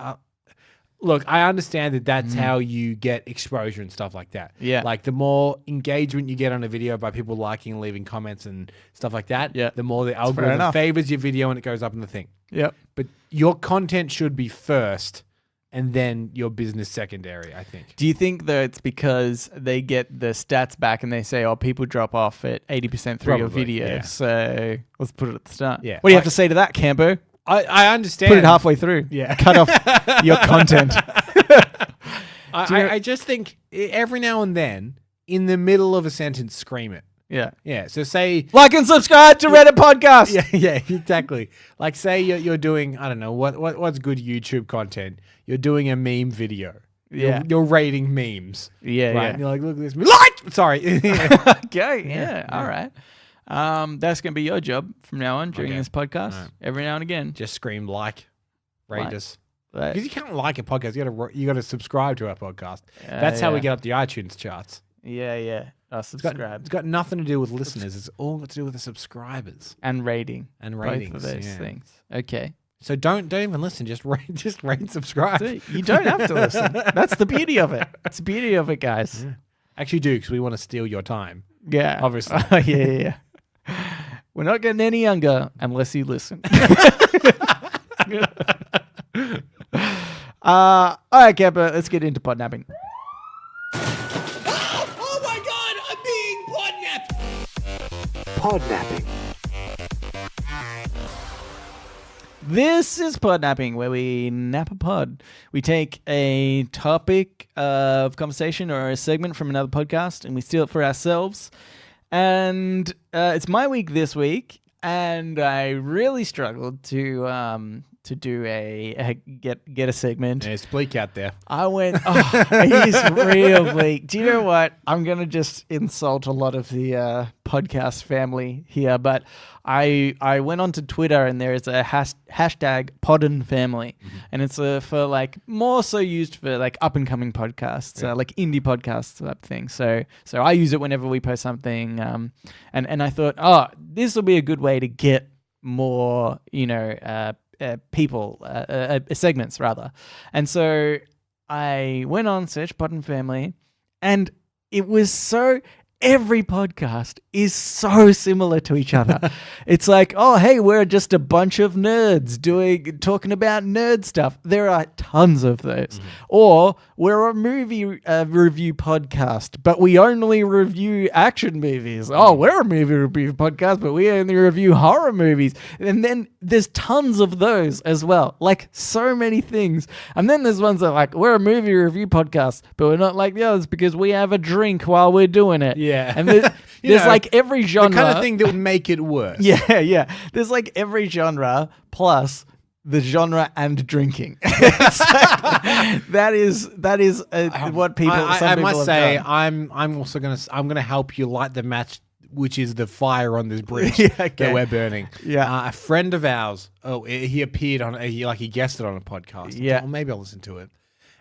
Look, I understand that that's how you get exposure and stuff like that. Yeah. Like the more engagement you get on a video by people liking and leaving comments and stuff like that, Yeah. the more the fair algorithm enough. favors your video and it goes up in the thing. Yep. But your content should be first and then your business secondary, I think. Do you think that it's because they get the stats back and they say, oh, people drop off at 80% through your Probably, video, yeah. so let's put it at the start. Yeah. What do you have to say to that, Cambo? I understand. Put it halfway through. Yeah. Cut off your content. I just think every now and then, in the middle of a sentence, scream it. Yeah. Yeah. So say, Like and subscribe to Reddit Podcast. yeah, exactly. Like say you're doing, I don't know, what's good YouTube content? You're doing a meme video. Yeah. You're rating memes. Yeah, Right. yeah. And you're like, look at this. Like! Sorry. Okay, yeah, all right. That's going to be your job from now on during Okay. this podcast. All right. Every now and again. Just scream like. Rate Like. us. Like, Because you can't like a podcast. You got to subscribe to our podcast. That's how we yeah. get up the iTunes charts. Yeah. Subscribe. It's got nothing to do with listeners. It's all got to do with the subscribers And rating. and Both ratings. of those yeah. things. Okay. So don't even listen. Just rate and subscribe. See, you don't have to listen. That's the beauty of it. It's the beauty of it, guys. Actually, do because we want to steal your time. Yeah. Obviously. Yeah. We're not getting any younger unless you listen. All right, Kepper, let's get into podnapping. Oh my God, I'm being podnapped. Podnapping. This is Podnapping, where we nap a pod. We take a topic of conversation or a segment from another podcast and we steal it for ourselves. And it's my week this week, and I really struggled to do get a segment. Yeah, it's bleak out there. I went, it is real bleak. Do you know what? I'm going to just insult a lot of the podcast family here, but I went onto Twitter and there is a hashtag Podden Family, and it's for like more so used for like up and coming podcasts, like indie podcasts type thing. So I use it whenever we post something, and I thought, this will be a good way to get more, people, segments rather. And so I went on search Podden Family, and it was every podcast is so similar to each other. It's like, oh, hey, we're just a bunch of nerds talking about nerd stuff. There are tons of those. Or we're a movie review podcast, but we only review action movies. Oh, we're a movie review podcast, but we only review horror movies. And then there's tons of those as well. Like so many things. And then there's ones that are like, we're a movie review podcast, but we're not like the others because we have a drink while we're doing it. Yeah. And there's like every genre. The kind of thing that would make it worse. Yeah. There's like every genre plus the genre and drinking. that is what people. I must say, I'm also gonna help you light the match, which is the fire on this bridge that we're burning. Yeah. A friend of ours. Oh, he appeared on. He guested on a podcast. Yeah. Well, maybe I'll listen to it.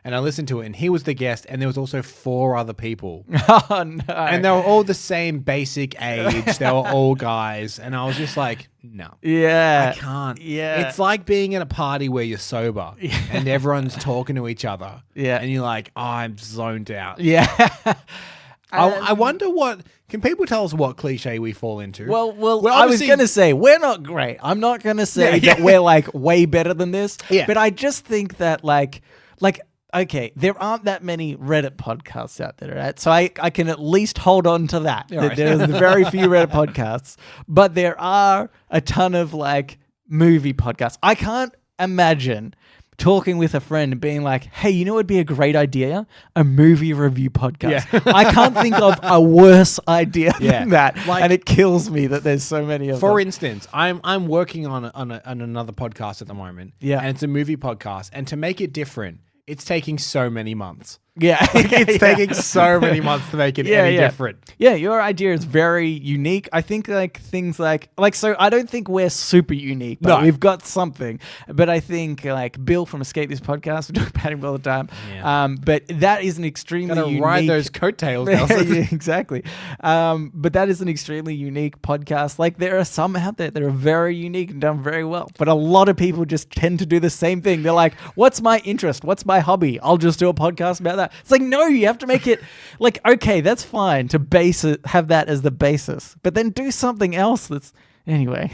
And I listened to it, and he was the guest, and there was also 4 other people. Oh, no. And they were all the same basic age. They were all guys. And I was just like, no. Yeah. I can't. Yeah. It's like being at a party where you're sober and everyone's talking to each other. Yeah. And you're like, I'm zoned out. Yeah. I wonder can people tell us what cliche we fall into? Well, I was going to say, we're not great. I'm not going to say that we're like way better than this. Yeah. But I just think that okay, there aren't that many Reddit podcasts out there, right? So I can at least hold on to that. Right. There's very few Reddit podcasts, but there are a ton of like movie podcasts. I can't imagine talking with a friend and being like, hey, you know what would be a great idea? A movie review podcast. Yeah. I can't think of a worse idea than that. And it kills me that there's so many of them. For instance, I'm working on another podcast at the moment. Yeah. And it's a movie podcast. And to make it different, it's taking so many months. Yeah. It's taking so many months to make it any different. Yeah, your idea is very unique. I think like things like so I don't think we're super unique, but we've got something. But I think like Bill from Escape This Podcast, we talk about him all the time. Yeah. But that is an extremely unique... ride those coattails. Yeah, exactly. But that is an extremely unique podcast. Like there are some out there that are very unique and done very well. But a lot of people just tend to do the same thing. They're like, what's my interest? What's my hobby? I'll just do a podcast about that. It's like, no, you have to make it like, okay, that's fine to have that as the basis, but then do something else that's anyway.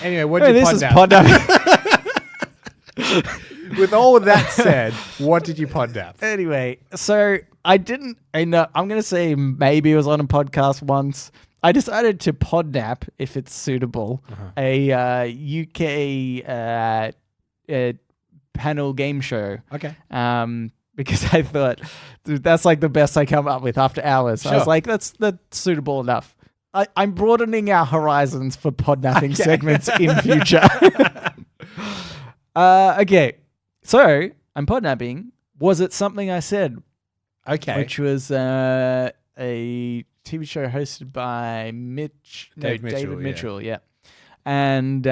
Anyway, what did you Podnap? With all of that said, what did you Podnap? Anyway, so I'm going to say maybe it was on a podcast once. I decided to Podnap, if it's suitable, a UK panel game show. Okay. Because I thought that's like the best I come up with after hours. Sure. I was like, that's suitable enough. I'm broadening our horizons for podnapping segments in future. Okay, so I'm podnapping. Was it something I said? Okay. Which was a TV show hosted by David Mitchell, yeah. And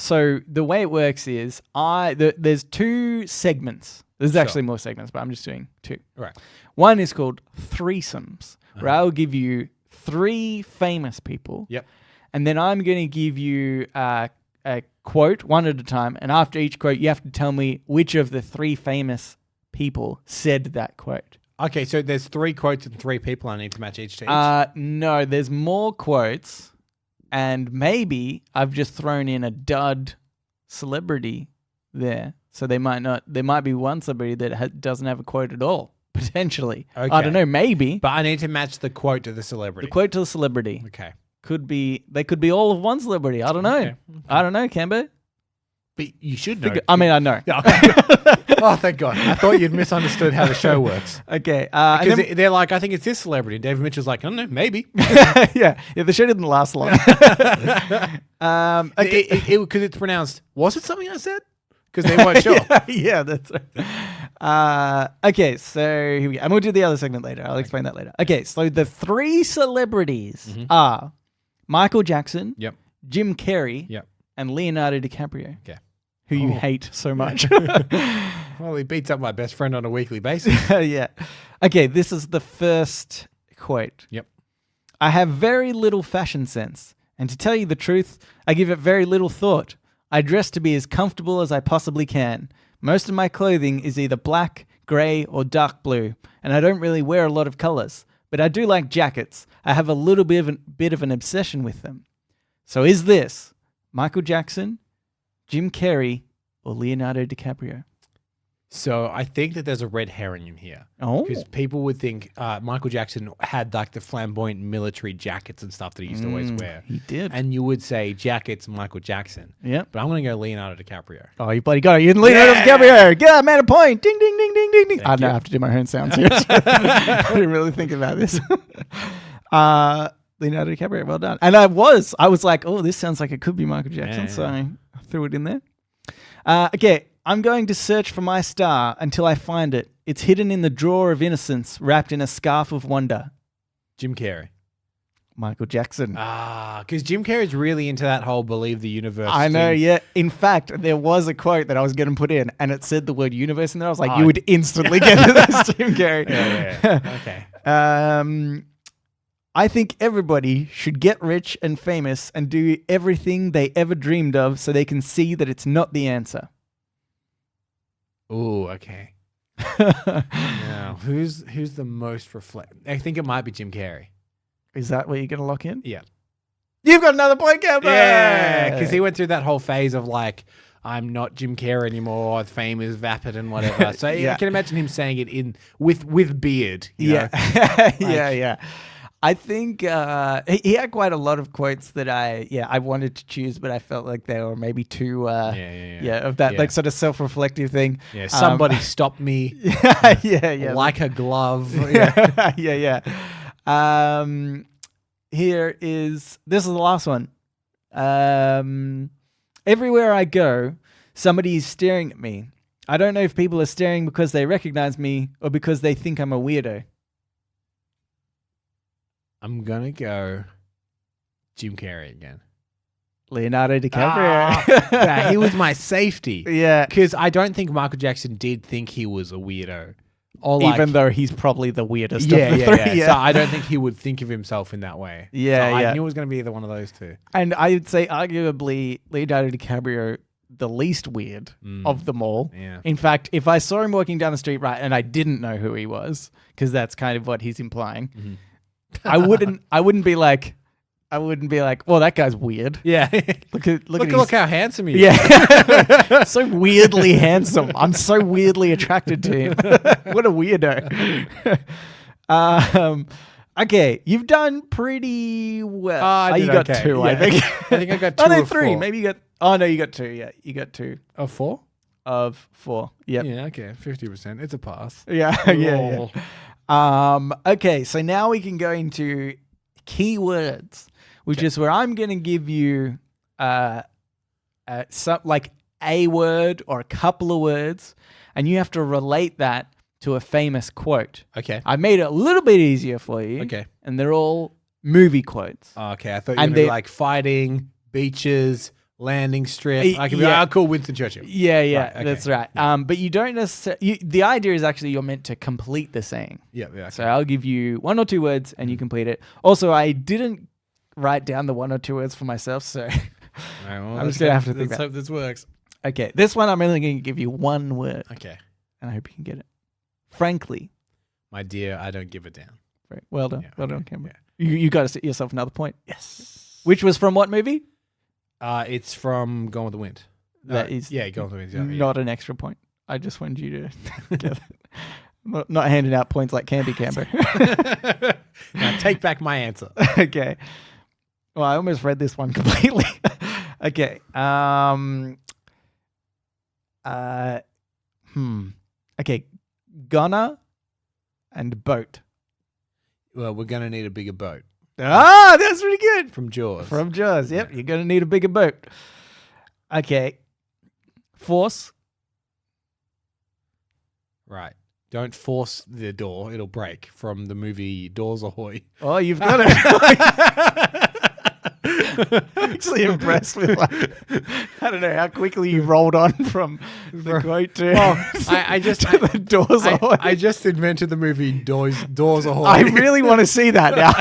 so the way it works is there's 2 segments. There's actually more segments, but I'm just doing 2. Right. One is called Threesomes, where I'll give you 3 famous people. Yep. And then I'm going to give you a quote one at a time. And after each quote, you have to tell me which of the 3 famous people said that quote. Okay, so there's 3 quotes and 3 people I need to match each to each? No, there's more quotes. And maybe I've just thrown in a dud celebrity there. So they might not. There might be one celebrity that doesn't have a quote at all. Potentially. I Okay. don't know. Maybe. But I need to match the quote to the celebrity. The quote to the celebrity Okay. could be. They could be all of one celebrity. I don't know. Okay. I don't know, Cambo. But you should know. I mean, I know. Yeah, okay. Oh, thank God. I thought you'd misunderstood how the show works. Okay. Because they're like, I think it's this celebrity. And David Mitchell's like, I don't know, maybe. yeah. The show didn't last long. Okay. Because it's pronounced, was it something I said? Because they weren't sure. yeah, that's right. Okay, so here we go. And we'll do the other segment later. I'll explain that later. Okay, so the three celebrities are Michael Jackson, Yep. Jim Carrey, Yep. and Leonardo DiCaprio, Okay. who you hate so much. Well, he beats up my best friend on a weekly basis. yeah. Okay, this is the first quote. Yep. I have very little fashion sense, and to tell you the truth, I give it very little thought. I dress to be as comfortable as I possibly can. Most of my clothing is either black, grey, or dark blue, and I don't really wear a lot of colours. But I do like jackets. I have a little bit of an obsession with them. So is this Michael Jackson, Jim Carrey, or Leonardo DiCaprio? So I think that there's a red herring in here. Oh. Because people would think Michael Jackson had like the flamboyant military jackets and stuff that he used to always wear. He did. And you would say jackets, Michael Jackson. Yep. But I'm going to go Leonardo DiCaprio. Oh, you bloody got it. You didn't Leonardo DiCaprio. Get man a point. Ding, ding, ding, ding, ding, ding. I know I have to do my own sounds here. I didn't really think about this. Leonardo DiCaprio, well done. And I was like, oh, this sounds like it could be Michael Jackson. So I threw it in there. Okay. I'm going to search for my star until I find it. It's hidden in the drawer of innocence, wrapped in a scarf of wonder. Jim Carrey. Michael Jackson. Because Jim Carrey's really into that whole believe the universe I know, thing. yeah. In fact, there was a quote that I was going to put in, and it said the word universe in there. I was like, you would instantly get to this, Jim Carrey. Yeah. Okay. I think everybody should get rich and famous and do everything they ever dreamed of so they can see that it's not the answer. Ooh, okay. Now, who's the most I think it might be Jim Carrey. Is that what you're going to lock in? Yeah. You've got another point, Gabby! Yeah, because he went through that whole phase of like, I'm not Jim Carrey anymore, fame is vapid and whatever. So Yeah. I can imagine him saying it with beard. You know? Yeah. I think he had quite a lot of quotes that I wanted to choose, but I felt like they were maybe too of that like sort of self-reflective thing. Yeah, somebody stop me. yeah. Like a glove. Yeah. This is the last one. Everywhere I go, somebody is staring at me. I don't know if people are staring because they recognize me or because they think I'm a weirdo. I'm gonna go Jim Carrey again. Leonardo DiCaprio. Yeah, he was my safety. Yeah. Because I don't think Michael Jackson did think he was a weirdo. Or Even though he's probably the weirdest of the three. So I don't think he would think of himself in that way. Yeah, So yeah. I knew it was going to be either one of those two. And I would say arguably Leonardo DiCaprio the least weird of them all. Yeah. In fact, if I saw him walking down the street, right, and I didn't know who he was, because that's kind of what he's implying, I wouldn't be like, well, that guy's weird. Yeah. Look how handsome he is. Yeah. So weirdly handsome. I'm so weirdly attracted to him. What a weirdo. Okay, you've done pretty well. You got two, I think. I think I got two Oh, no, of three. four. Maybe you got... Oh, no, you got two. Yeah, you got two Of four? of four. Yep. Yeah, okay. 50%. It's a pass. Yeah, yeah. Okay, so now we can go into keywords, which is where I'm going to give you some like a word or a couple of words, and you have to relate that to a famous quote. Okay. I made it a little bit easier for you. Okay. And they're all movie quotes. Okay, I thought you were And going to be they- like fighting, beaches, landing strip. I could be Yeah. like, cool, Winston Churchill. Yeah, Right, okay. that's right. But you don't necessarily... The idea is actually you're meant to complete the saying. Yeah, yeah. So I'll give you one or two words and you complete it. Also, I didn't write down the one or two words for myself, so I'm just going to have to think Let's about it. hope this works. Okay, this one I'm only going to give you one word, Okay. and I hope you can get it. Frankly. My dear, I don't give a damn. Right. Well done. Yeah, Well okay, done, Cameron. yeah. You got to set yourself another point. Yes. Which was from what movie? It's from Gone with the Wind. That is go on to it. Yeah. not an extra point. I just wanted you to get it. Not handing out points like Candy Camber. Now take back my answer. Okay. Well, I almost read this one completely. Okay. Okay. Gonna and boat. Well, we're gonna need a bigger boat Ah, that's pretty good. from Jaws. From Jaws. Yep. You're going to need a bigger boat. Okay. Force. Right. Don't force the door; it'll break. From the movie Doors Ahoy. Oh, you've got it. I'm actually impressed with I don't know how quickly you rolled on from the quote to, I just to the Doors Ahoy. I just invented the movie Doors Ahoy. I really want to see that now.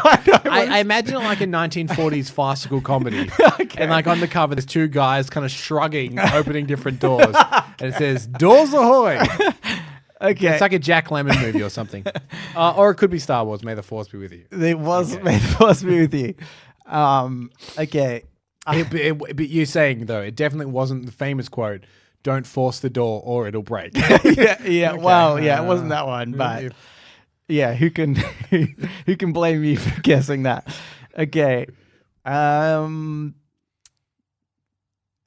I imagine it like a 1940s farcical comedy. Okay. And like on the cover, there's two guys kind of shrugging, opening different doors. And it says, Doors Ahoy. Okay. It's like a Jack Lemmon movie or something. Or it could be Star Wars. May the Force be with you. It was May the Force be with you. Okay. But you're saying, though, it definitely wasn't the famous quote, don't force the door or it'll break. yeah. Okay. Well, yeah, it wasn't that one, but yeah, who can blame me for guessing that? Okay. Maybe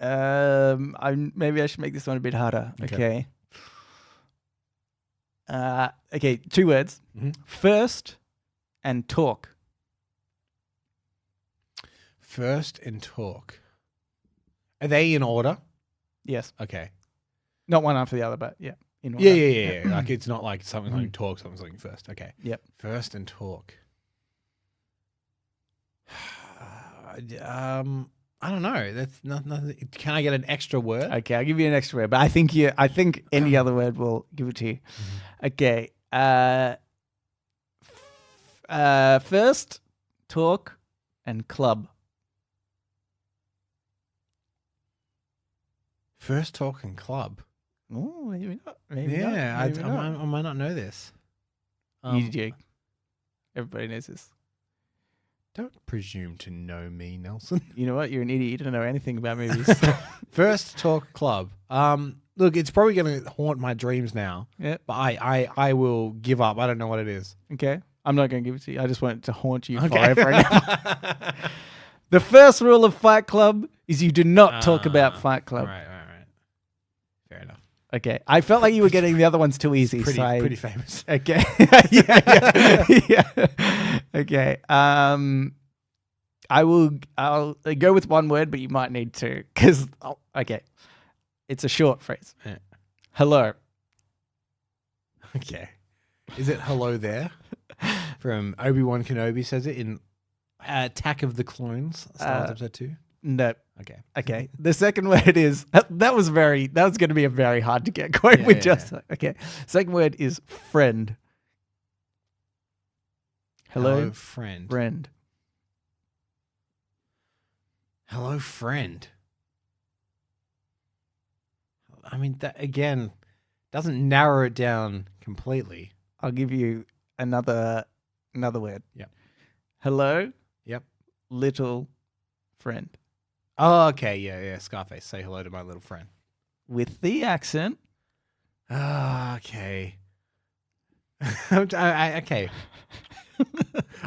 I should make this one a bit harder. Okay. Okay, 2 words. Mhm. First and talk. First and talk. Are they in order? Yes. Okay. Not one after the other, but yeah. In order. Yeah. Like it's not like something talk, something first. Okay. Yep. First and talk. I don't know. That's nothing. Can I get an extra word? Okay, I'll give you an extra word, but I think any other word will give it to you. Okay. First, talk, and club. First talk and club. Oh, maybe not. Maybe Yeah, not. Maybe not. I might not know this. You do. Everybody knows this. Don't presume to know me, Nelson. You know what? You're an idiot. You don't know anything about movies. First talk club. Look, it's probably going to haunt my dreams now. Yeah. But I will give up. I don't know what it is. Okay. I'm not going to give it to you. I just want it to haunt you Okay. forever and ever. The first rule of Fight Club is you do not talk about Fight Club. Right. Fair enough. Okay. I felt like you were getting the other ones too easy. Pretty famous. Okay. yeah. Okay. I'll go with one word, but you might need to because okay. It's a short phrase. Yeah. Hello. Okay. Is it hello there? From Obi-Wan Kenobi says it in Attack of the Clones, Star Wars Episode 2. No. Okay. Okay. The second word is that was going to be a very hard to get quote with just okay. Second word is friend. Hello friend. Friend. Hello, friend. I mean, that again doesn't narrow it down completely. I'll give you another word. Yep. Hello. Yep. Little friend. Oh, okay. Yeah. Scarface. Say hello to my little friend. With the accent. Okay. Okay.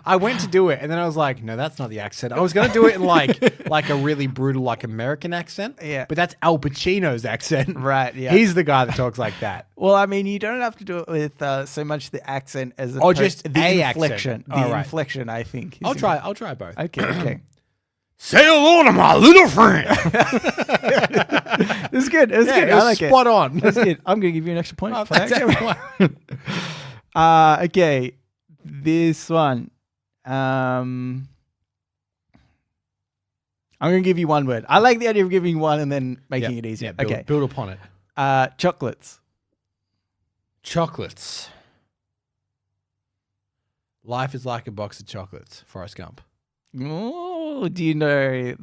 I went to do it, and then I was like, "No, that's not the accent." I was going to do it in like a really brutal, like American accent. Yeah. But that's Al Pacino's accent. Right. Yeah. He's the guy that talks like that. Well, I mean, you don't have to do it with so much the accent as just the a inflection. accent. The All right. inflection, I think. I'll try both. Okay. Say hello to my little friend. It's good. It's good. It I was like spot on. That's good. I'm going to give you an extra point. Oh, for that. thanks, Okay. This one. I'm going to give you one word. I like the idea of giving you one and then making it easier. Yeah, build upon it. Chocolates. Chocolates. Life is like a box of chocolates. Forrest Gump. Oh, do you know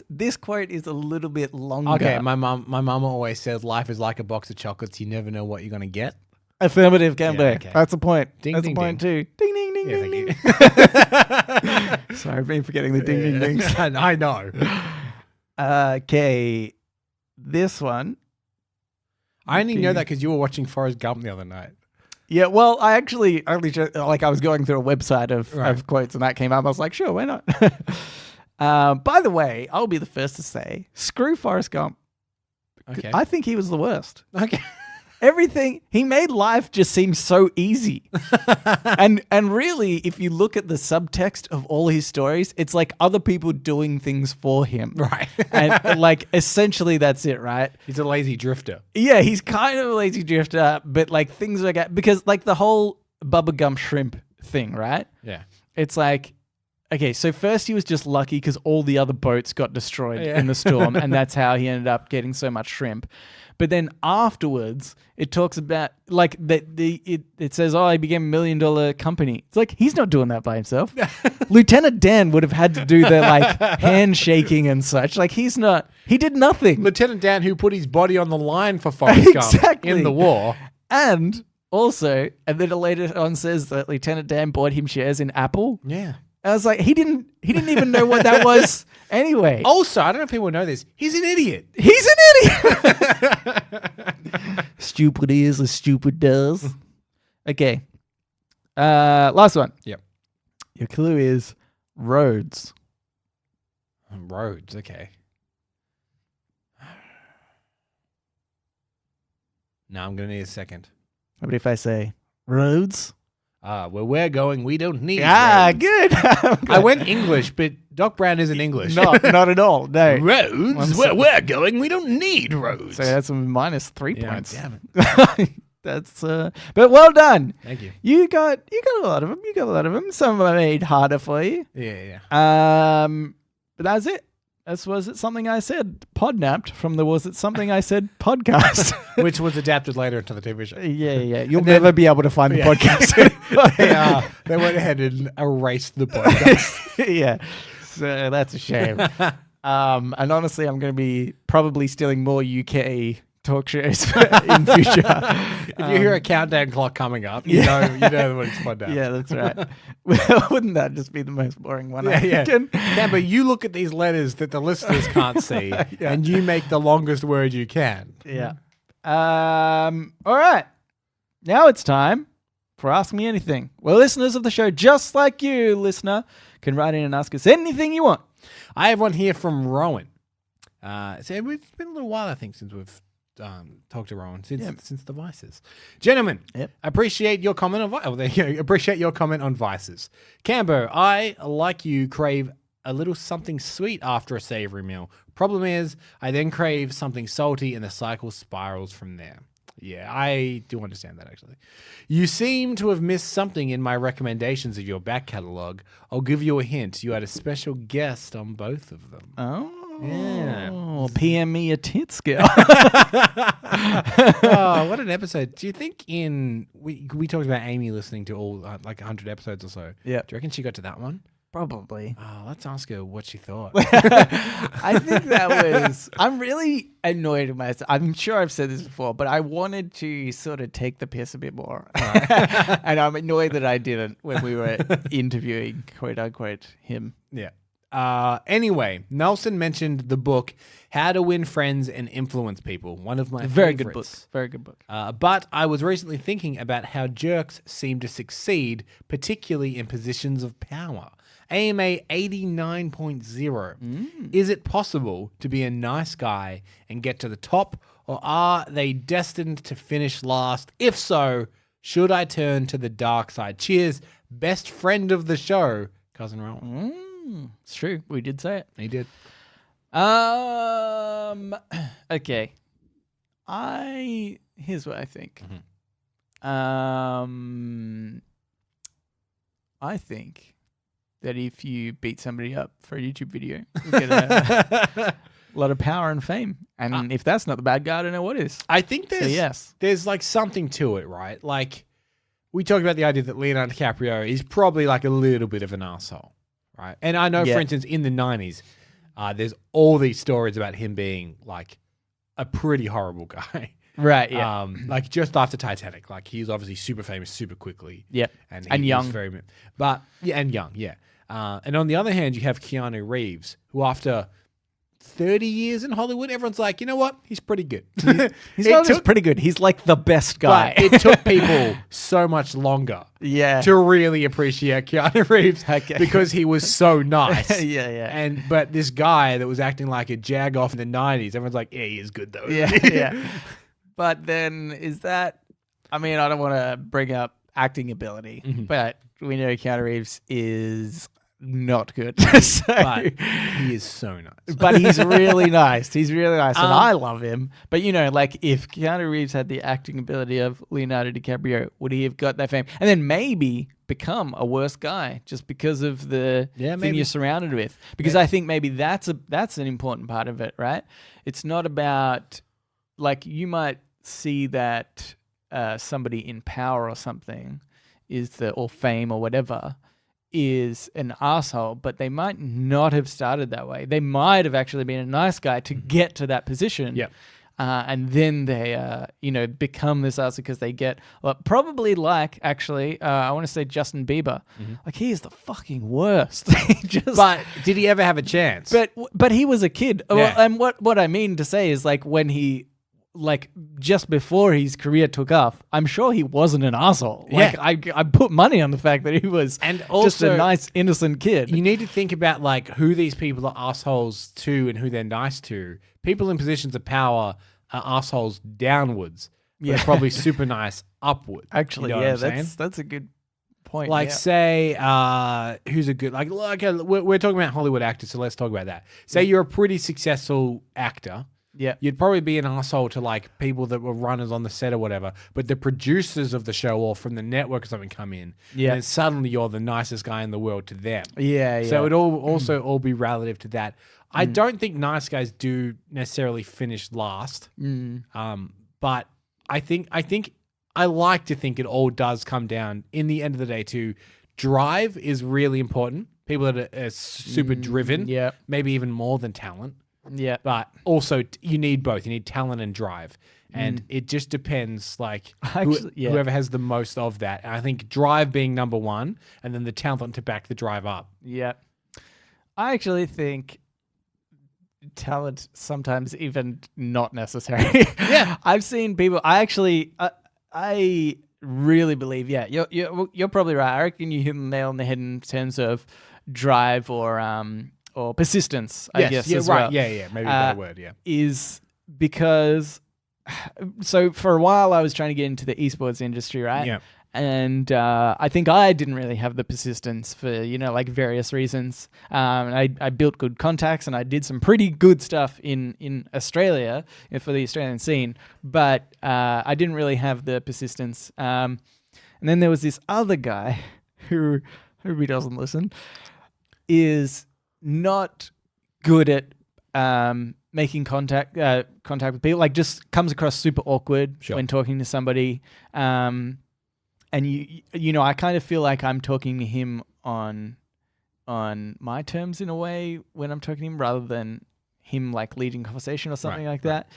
this quote is a little bit longer. Okay, my mum always says life is like a box of chocolates. You never know what you're gonna get. Affirmative, Gambler. Yeah, okay. That's a point. Ding, That's ding, a point ding. too. Ding, ding, ding, Yeah, ding, thank ding. Sorry, I've been forgetting the ding, ding, dings. I know. Okay. this one. I only know that because you were watching Forrest Gump the other night. Yeah, well, I actually only I was going through a website of quotes and that came up. I was like, sure, why not? By the way, I'll be the first to say, screw Forrest Gump. Okay. I think he was the worst. Okay. Everything he made life just seem so easy. and really, if you look at the subtext of all his stories, it's like other people doing things for him. Right. And like essentially that's it, right? He's a lazy drifter. Yeah, he's kind of a lazy drifter, but like things like that, because like the whole Bubba Gump shrimp thing, right? Yeah. It's like, okay, so first he was just lucky because all the other boats got destroyed in the storm, and that's how he ended up getting so much shrimp. But then afterwards, it talks about like it says, oh, he became $1 million company. It's like he's not doing that by himself. Lieutenant Dan would have had to do the like handshaking and such. Like he did nothing. Lieutenant Dan, who put his body on the line for Forrest Gump in the war. And also, and then it later on says that Lieutenant Dan bought him shares in Apple. Yeah. I was like, he didn't even know what that was anyway. Also, I don't know if people know this. He's an idiot. He's an idiot. Stupid is as stupid does. Okay. Last one. Yep. Your clue is roads. Roads, okay. No, I'm going to need a second. What if I say roads? Where we're going, we don't need roads. Good. I went English, but Doc Brown isn't English. Not at all. No. Roads? Where we're going, we don't need roads. So that's a -3 points. Damn it. That's but well done. Thank you. You got a lot of them. Some of them I made harder for you. Yeah. But that's it. That's Was It Something I Said podnapped from the Was It Something I Said podcast. Which was adapted later into the TV show. Yeah. You'll never be able to find the podcast. They went ahead and erased the podcast. Yeah. So that's a shame. And honestly, I'm going to be probably stealing more UK talk shows in future. If you hear a countdown clock coming up, you know when it's pod down. Yeah, that's right. Well, wouldn't that just be the most boring one? Yeah. But you look at these letters that the listeners can't see, and you make the longest word you can. Yeah. All right. Now it's time for Ask Me Anything. Well, listeners of the show, just like you, listener, can write in and ask us anything you want. I have one here from Rowan. So it's been a little while, I think, since we've talked to Rowan since the Vices. Gentlemen, appreciate your comment on Vices. Cambo, I, like you, crave a little something sweet after a savory meal. Problem is, I then crave something salty and the cycle spirals from there. Yeah, I do understand that, actually. You seem to have missed something in my recommendations of your back catalogue. I'll give you a hint. You had a special guest on both of them. Oh. Yeah. PM me a tits, girl. Oh, what an episode. Do you think we talked about Amy listening to all like 100 episodes or so. Yeah. Do you reckon she got to that one? Probably. Oh, let's ask her what she thought. I think I'm really annoyed with myself. I'm sure I've said this before, but I wanted to sort of take the piss a bit more. And I'm annoyed that I didn't when we were interviewing, quote unquote, him. Yeah. Anyway, Nelson mentioned the book How to Win Friends and Influence People, one of my Very favorites. Very good book. But I was recently thinking about how jerks seem to succeed, particularly in positions of power. AMA 89.0. Is it possible to be a nice guy and get to the top, or are they destined to finish last? If so, should I turn to the dark side? Cheers, best friend of the show, Cousin Rowan. It's true. We did say it. He did. Okay. Here's what I think. I think that if you beat somebody up for a YouTube video, you get a lot of power and fame. And if that's not the bad guy, I don't know what is. I think there's like something to it, right? Like we talked about the idea that Leonardo DiCaprio is probably like a little bit of an asshole, right? And I know, for instance, in the 90s, there's all these stories about him being like a pretty horrible guy. Right, yeah. Like just after Titanic, like he's obviously super famous super quickly. Yep. And young. And young, yeah. And on the other hand, you have Keanu Reeves, who after 30 years in Hollywood, everyone's like, you know what? He's pretty good. He's not just pretty good. He's like the best guy. But it took people so much longer Yeah. to really appreciate Keanu Reeves Okay. because he was so nice. Yeah. But this guy that was acting like a jag-off in the 90s, everyone's like, yeah, he is good though. Yeah. But then is that, I mean, I don't want to bring up acting ability, but we know Keanu Reeves is not good. So, But he is so nice. but he's really nice. He's really nice, and I love him. But like if Keanu Reeves had the acting ability of Leonardo DiCaprio, would he have got that fame? And then maybe become a worse guy just because of the thing maybe. you're surrounded with? Because I think maybe that's an important part of it, right? It's not about like you might see that somebody in power or something or fame or whatever is an asshole, but they might not have started that way. They might have actually been a nice guy to get to that position. Yep. And then they, become this asshole because they get, probably like, actually, I want to say Justin Bieber. Like, he is the fucking worst. But did he ever have a chance? But he was a kid. Yeah. And what I mean to say is, like, when he, like, just before his career took off, I'm sure he wasn't an asshole. Like, I put money on the fact that he was And just also- a nice, innocent kid. you need to think about like who these people are assholes to and who they're nice to. People in positions of power are assholes downwards. But they're probably super nice upwards. Actually, You know what I'm saying? that's a good point. Like, yeah. say, who's a good, we're talking about Hollywood actors, so let's talk about that. Say you're a pretty successful actor. Yeah. You'd probably be an asshole to like people that were runners on the set or whatever, but the producers of the show or from the network or something come in. Yeah. And then suddenly you're the nicest guy in the world to them. Yeah. So it all be relative to that. I don't think nice guys do necessarily finish last. But I think I like to think it all does come down in the end of the day to drive is really important. People that are super driven, yeah. maybe even more than talent. Yeah. But also you need both. You need talent and drive. And it just depends, like, Actually, yeah. whoever has the most of that. And I think drive being number one and then the talent to back the drive up. Yeah. I actually think talent sometimes even not necessary. Yeah. I've seen people, I really believe, you're probably right. I reckon you hit the nail on the head in terms of drive or persistence, I guess. Yeah, as right. well. Yeah. Maybe a better word, yeah. Is because, so for a while I was trying to get into the esports industry, right? Yeah. And I think I didn't really have the persistence for, like various reasons. I built good contacts and I did some pretty good stuff in Australia for the Australian scene, but I didn't really have the persistence. And then there was this other guy who he doesn't listen, is not good at making contact with people, like just comes across super awkward when talking to somebody. And I kind of feel like I'm talking to him on my terms in a way when I'm talking to him, rather than him like leading conversation or something like that.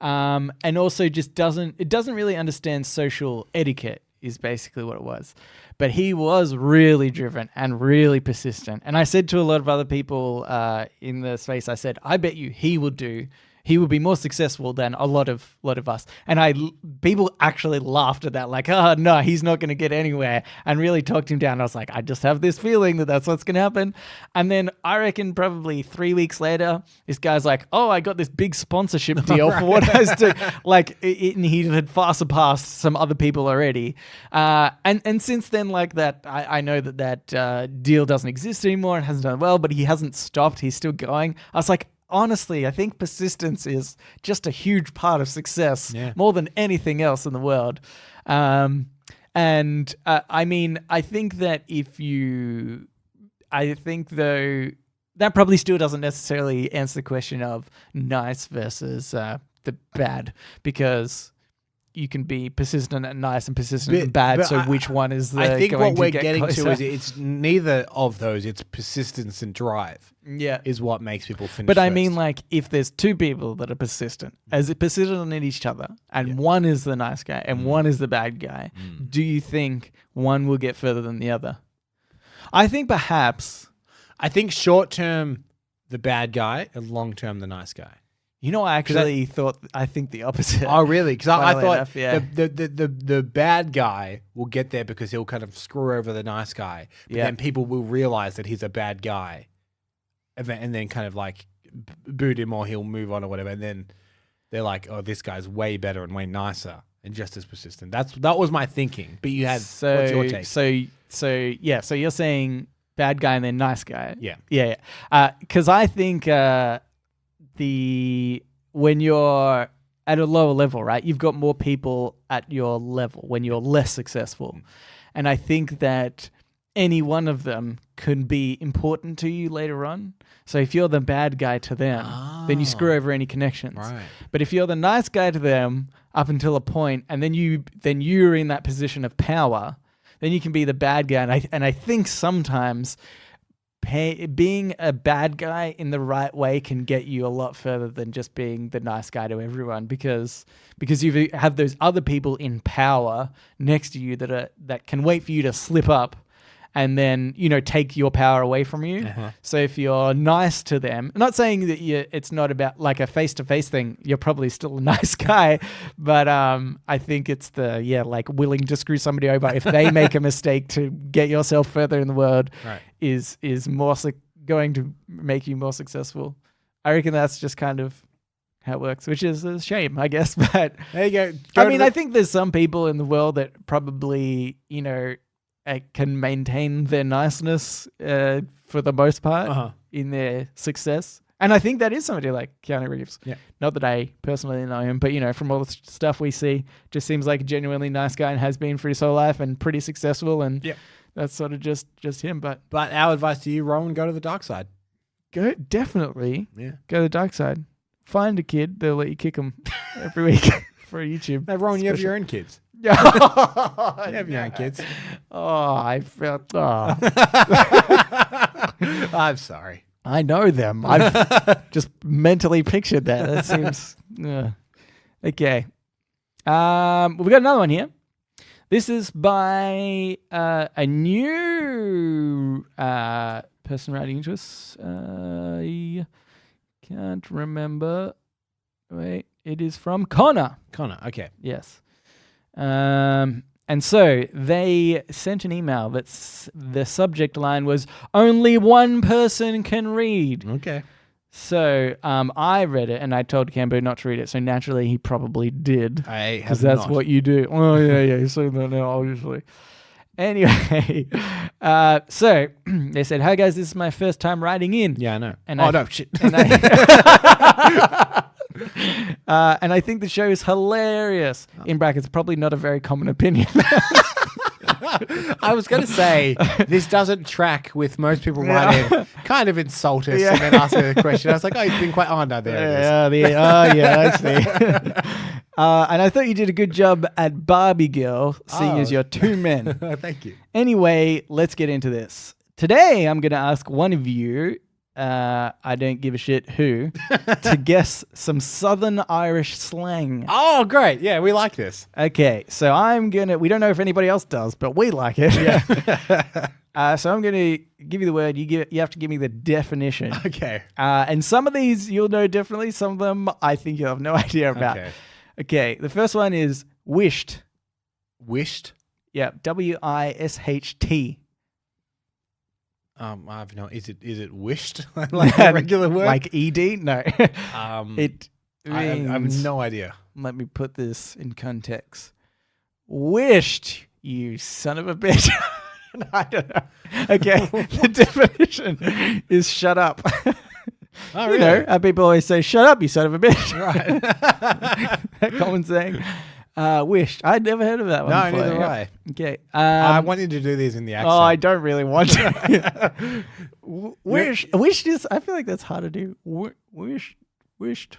And also just doesn't really understand social etiquette is basically what it was. But he was really driven and really persistent. And I said to a lot of other people in the space, I said, I bet you he would be more successful than a lot of us. And people actually laughed at that, like, oh no, he's not going to get anywhere, and really talked him down. I was like, I just have this feeling that that's what's going to happen. And then I reckon probably 3 weeks later, this guy's like, oh, I got this big sponsorship deal for what I was doing. Like, and he had far surpassed some other people already. And since then, like that, I know that deal doesn't exist anymore and hasn't done well, but he hasn't stopped. He's still going. I was like, honestly, I think persistence is just a huge part of success, more than anything else in the world. I mean, I think that though, that probably still doesn't necessarily answer the question of nice versus the bad, because you can be persistent and nice and persistent and bad. So which one is the? I think going what we're get getting closer? to is it's neither of those. It's persistence and drive. Yeah, is what makes people finish. But I first. mean, like, if there's two people that are persistent in each other, and one is the nice guy and one is the bad guy, do you think one will get further than the other? I think perhaps. I think short term, the bad guy and long term the nice guy. You know, I think the opposite. Oh, really? Because I Funnily thought enough, yeah. the bad guy will get there because he'll kind of screw over the nice guy. But Yeah. then people will realize that he's a bad guy, and then kind of like boot him or he'll move on or whatever. And then they're like, "Oh, this guy's way better and way nicer and just as persistent." That was my thinking. But you had what's your take? So you're saying bad guy and then nice guy. Yeah. Yeah. Because I think when you're at a lower level, right, you've got more people at your level when you're less successful. And I think that any one of them can be important to you later on. So if you're the bad guy to them, then you screw over any connections. Right. But if you're the nice guy to them up until a point, and then you're in that position of power, then you can be the bad guy. And I think sometimes being a bad guy in the right way can get you a lot further than just being the nice guy to everyone, because you have those other people in power next to you that can wait for you to slip up and then, take your power away from you. Uh-huh. So if you're nice to them, I'm not saying that it's not about like a face-to-face thing, you're probably still a nice guy, but I think it's willing to screw somebody over if they make a mistake to get yourself further in the world, Right. is more going to make you more successful. I reckon that's just kind of how it works, which is a shame, I guess. But There you go. I think there's some people in the world that probably, can maintain their niceness for the most part in their success. And I think that is somebody like Keanu Reeves. Yeah. Not that I personally know him, but, from all the stuff we see, just seems like a genuinely nice guy and has been for his whole life and pretty successful. And that's sort of just him. But our advice to you, Rowan, go to the dark side. definitely Yeah. go to the dark side. Find a kid, they'll let you kick them every week for YouTube. Hey, Rowan, you have your own kids. Yeah. You have your own kids. Oh, I felt. Oh. I'm sorry. I know them. I've just mentally pictured that. That seems okay. We got another one here. This is by a new person writing into us. I can't remember. Wait, it is from Connor. Connor, okay. Yes. And so they sent an email that's the subject line was "Only one person can read." Okay. So I read it and I told Cambo not to read it. So naturally he probably did. I have because that's not. what you do. Oh yeah. So now obviously. Anyway, so they said, "Hi guys, this is my first time writing in." Yeah, I know. And no, shit. And I think the show is hilarious. In brackets, probably not a very common opinion. I was going to say, this doesn't track with most people writing, kind of insult us and then ask a question. I was like, oh, you've been quite, oh no, there it is. I see. And I thought you did a good job at Barbie Girl, seeing as you're two men. Thank you. Anyway, let's get into this. Today, I'm going to ask one of you, I don't give a shit who, to guess some Southern Irish slang. Oh, great. Yeah, we like this. Okay, so we don't know if anybody else does, but we like it. Yeah. So I'm going to give you the word. You have to give me the definition. Okay. And some of these you'll know differently. Some of them I think you'll have no idea about. Okay, the first one is wished. Wished? Yeah, WISHT. I have no. Is it wished like a regular word? Like ED? No. I have no idea. Let me put this in context. Wished, you son of a bitch. I don't know. Okay, the definition is shut up. Oh, really? You know how people always say, "Shut up, you son of a bitch." Right. That common saying. Wished. I'd never heard of that one. No, before. neither have I. Okay. I wanted to do these in the accent. Oh, I don't really want to. Wished is. I feel like that's hard to do. Wished. Washed.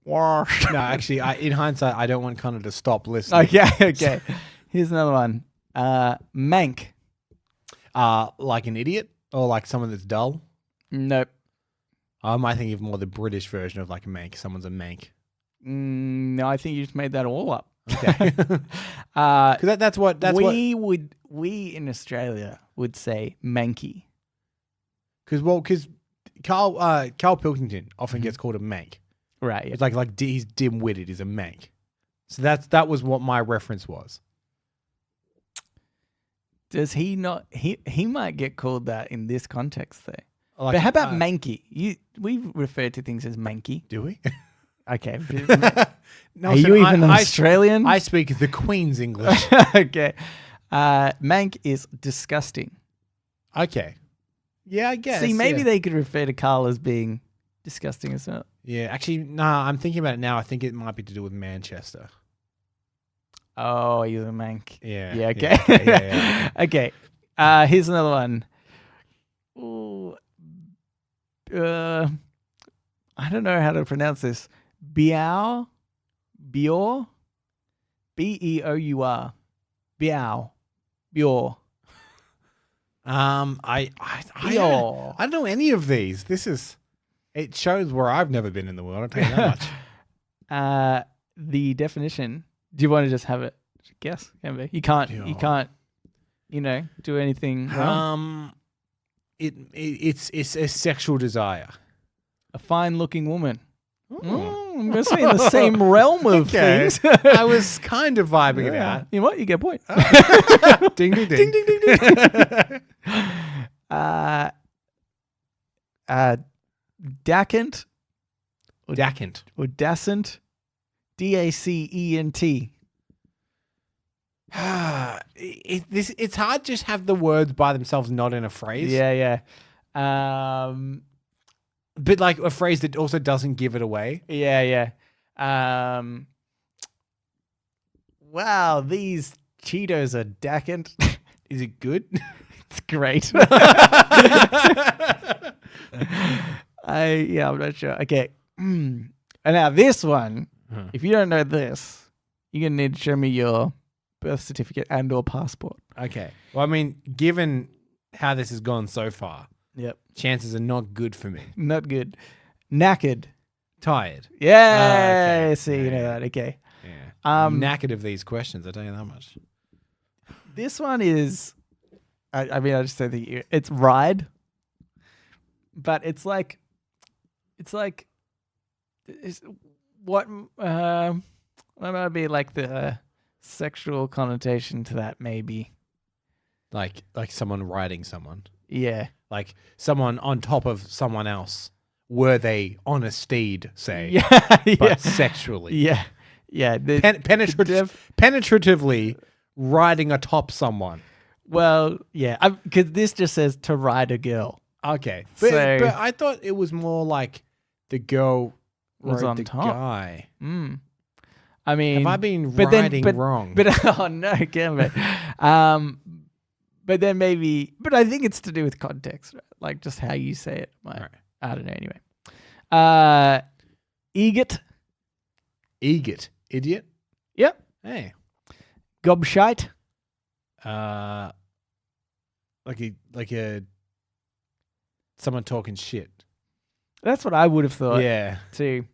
No, actually, in hindsight, I don't want Connor to stop listening. Okay. Here's another one. Mank. Like an idiot or like someone that's dull. Nope. I might think of more the British version of like a mank. Someone's a mank. No, I think you just made that all up. Okay. Because we in Australia would say manky. Because Carl Pilkington often gets called a mank. Right. Yeah. It's like he's dim-witted. He's a mank. So that was what my reference was. Does he not? He might get called that in this context, though. Like, But how about manky? We refer to things as manky. Do we? Okay. No, Are you even Australian? I speak the Queen's English. Okay. Mank is disgusting. Okay. Yeah, I guess. See, maybe they could refer to Carl as being disgusting as well. Yeah, actually, I'm thinking about it now. I think it might be to do with Manchester. Oh, he's a mank. Yeah. Yeah, okay. Yeah. Okay. Here's another one. Ooh. I don't know how to pronounce this. Biao? Bior? Beour. Biao. Bior. I don't know any of these. It shows where I've never been in the world. I'll tell you that much. The definition. Do you want to just have it? Guess, Canby. You can't. Yeah. You can't. Do anything wrong. It's a sexual desire. A fine-looking woman. I'm going to say in the same realm of things. I was kind of vibing it out. You know what? You get a point. Ding ding Ding, ding. ding, ding, ding. Dacent Dacent. or Dacent. Dacent. It's hard to just have the words by themselves, not in a phrase. Yeah. But like a phrase that also doesn't give it away. Yeah. Wow, these Cheetos are decadent. Is it good? It's great. I'm not sure. Okay. And now this one, if you don't know this, you're going to need to show me your birth certificate and or passport. Okay. Well, I mean, given how this has gone so far, Yep. chances are not good for me. Not good. Knackered. Tired. Yeah. Okay. See, you know that. Okay. Yeah. I'm Um, knackered of these questions. I tell you that much. This one is, I mean, I just don't think it's ride, but it's what might be like the sexual connotation to that? Maybe. Like someone riding someone. Yeah. Like someone on top of someone else. Were they on a steed, say? Yeah. But sexually. Yeah. Yeah. Penetratively riding atop someone. Well, yeah. Because this just says to ride a girl. Okay. So- But I thought it was more like the girl Was rode on the top. guy. I mean, Have I been but then- riding but- wrong? But oh no, can't be. But then maybe. But I think it's to do with context, right? Like just how you say it. Right. I don't know. Anyway, egot. Egot. Idiot. Yep. Hey. Gobshite. Like a someone talking shit. That's what I would have thought. Yeah. Too.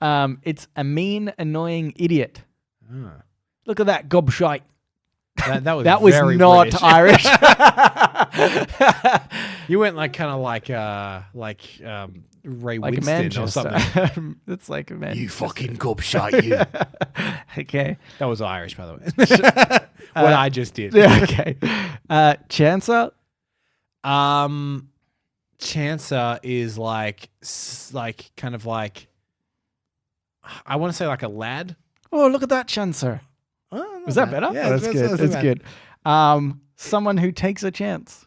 It's a mean, annoying idiot. Ah. Look at that gobshite. That was very not British. Irish. You went like kind of like Ray Like a Winston or something. Manchester. It's like a Manchester. You fucking gobshite, you. Okay. That was Irish, by the way. What I just did. Yeah, okay. Chancer. Chancer is like kind of like, I want to say like a lad. Oh, look at that Chancer. Oh, Was that better? Yeah, Oh, that's good. That's good. Someone who takes a chance.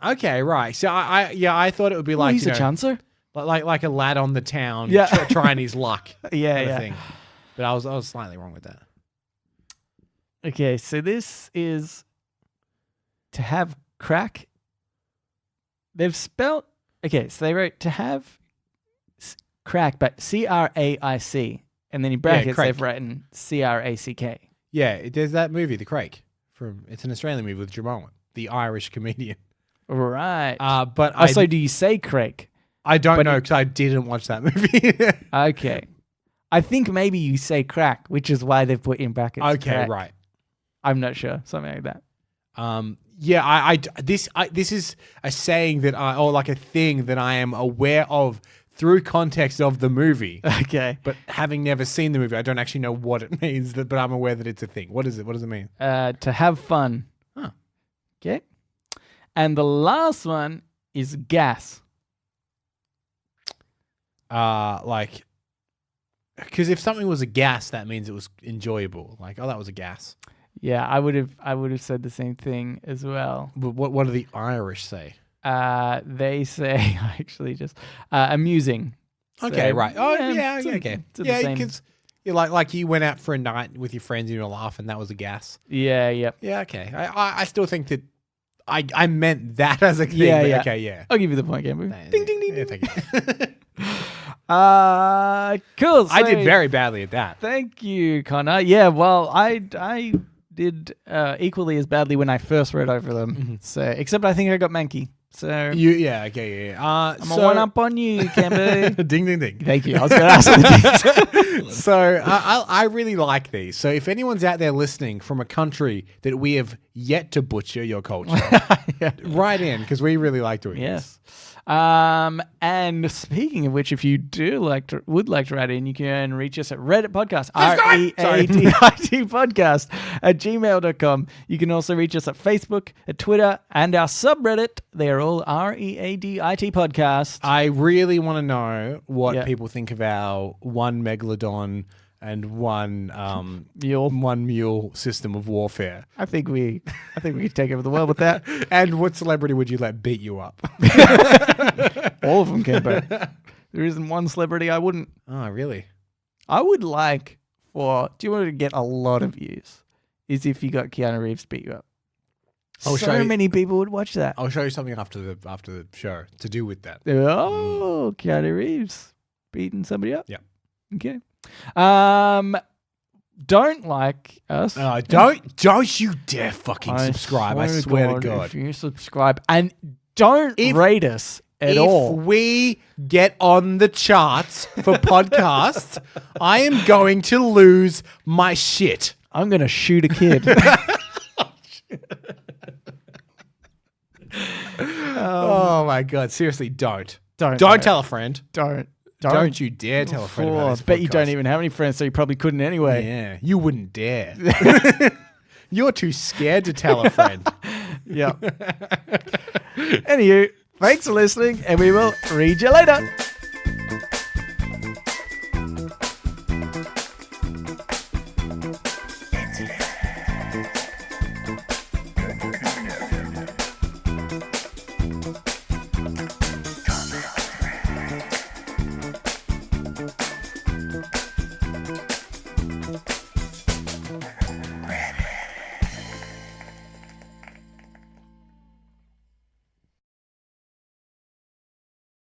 Okay, right. So I thought it would be Oh, like he's a chancer. like a lad on the town, Yeah. trying his luck. Yeah, kind of yeah. thing. But I was slightly wrong with that. Okay, so this is to have crack. They've spelled. Okay, so they wrote to have crack, but CRAIC, and then in brackets crack. they've written CRACK. Yeah, there's that movie, The Crake. It's an Australian movie with Jamal, the Irish comedian. Right. But So do you say crack? I don't but know because I didn't watch that movie. Okay. I think maybe you say crack, which is why they've put in brackets. Okay, crack. right. I'm not sure. Something like that. This is a saying that or like a thing that I am aware of through context of the movie. Okay. But having never seen the movie, I don't actually know what it means, but I'm aware that it's a thing. What is it? What does it mean? To have fun. Huh. Okay. And the last one is gas. Like, because if something was a gas, that means it was enjoyable. Like, oh, that was a gas. Yeah, I would have said the same thing as well. But what do the Irish say? They say actually just amusing. Okay, So, right. Oh, yeah, it's okay. it's the Yeah, same. because like you went out for a night with your friends and you were laughing, that was a gas. Yeah, yep. Yeah, okay. I still think that I meant that as a thing. Yeah, but yeah. Okay, yeah. I'll give you the point, Gamble. Ding, ding, ding, Yeah, ding. thank you. Cool. I did so very badly at that. Thank you, Connor. Yeah, well, I did equally as badly when I first read over them. Mm-hmm. So, except I think I got manky. So Okay, yeah. I'm a one up on you, Cambo. Ding, ding, ding. Thank you. I was going to ask the So I really like these. So if anyone's out there listening from a country that we have yet to butcher your culture, write in because we really like doing Yes. this. And speaking of which, if you would like to write in, you can reach us at Reddit Podcast, READIT Podcast at gmail.com. You can also reach us at Facebook, at Twitter, and our subreddit. They are all READIT Podcast. I really want to know what Yeah. people think of our one megalodon and one mule system of warfare. I think we could take over the world with that. And what celebrity would you let beat you up? All of them can, but there isn't one celebrity I wouldn't. Oh, really? I would like do you want to get a lot of views? Is if you got Keanu Reeves beat you up. I'll show So you- many people would watch that. I'll show you something after the show to do with that. Oh, Keanu Reeves beating somebody up. Yeah. Okay. Don't like us. Don't you dare fucking I subscribe. I swear to God. If you subscribe and don't rate us at all. If we get on the charts for podcasts, I am going to lose my shit. I'm going to shoot a kid. Oh my God. Seriously, don't. Don't tell a friend. Don't you dare tell a friend about this I bet you podcast. don't even have any friends, so you probably couldn't anyway. Yeah, you wouldn't dare. You're too scared to tell a friend. Yeah. Anywho, thanks for listening, and we will read you later.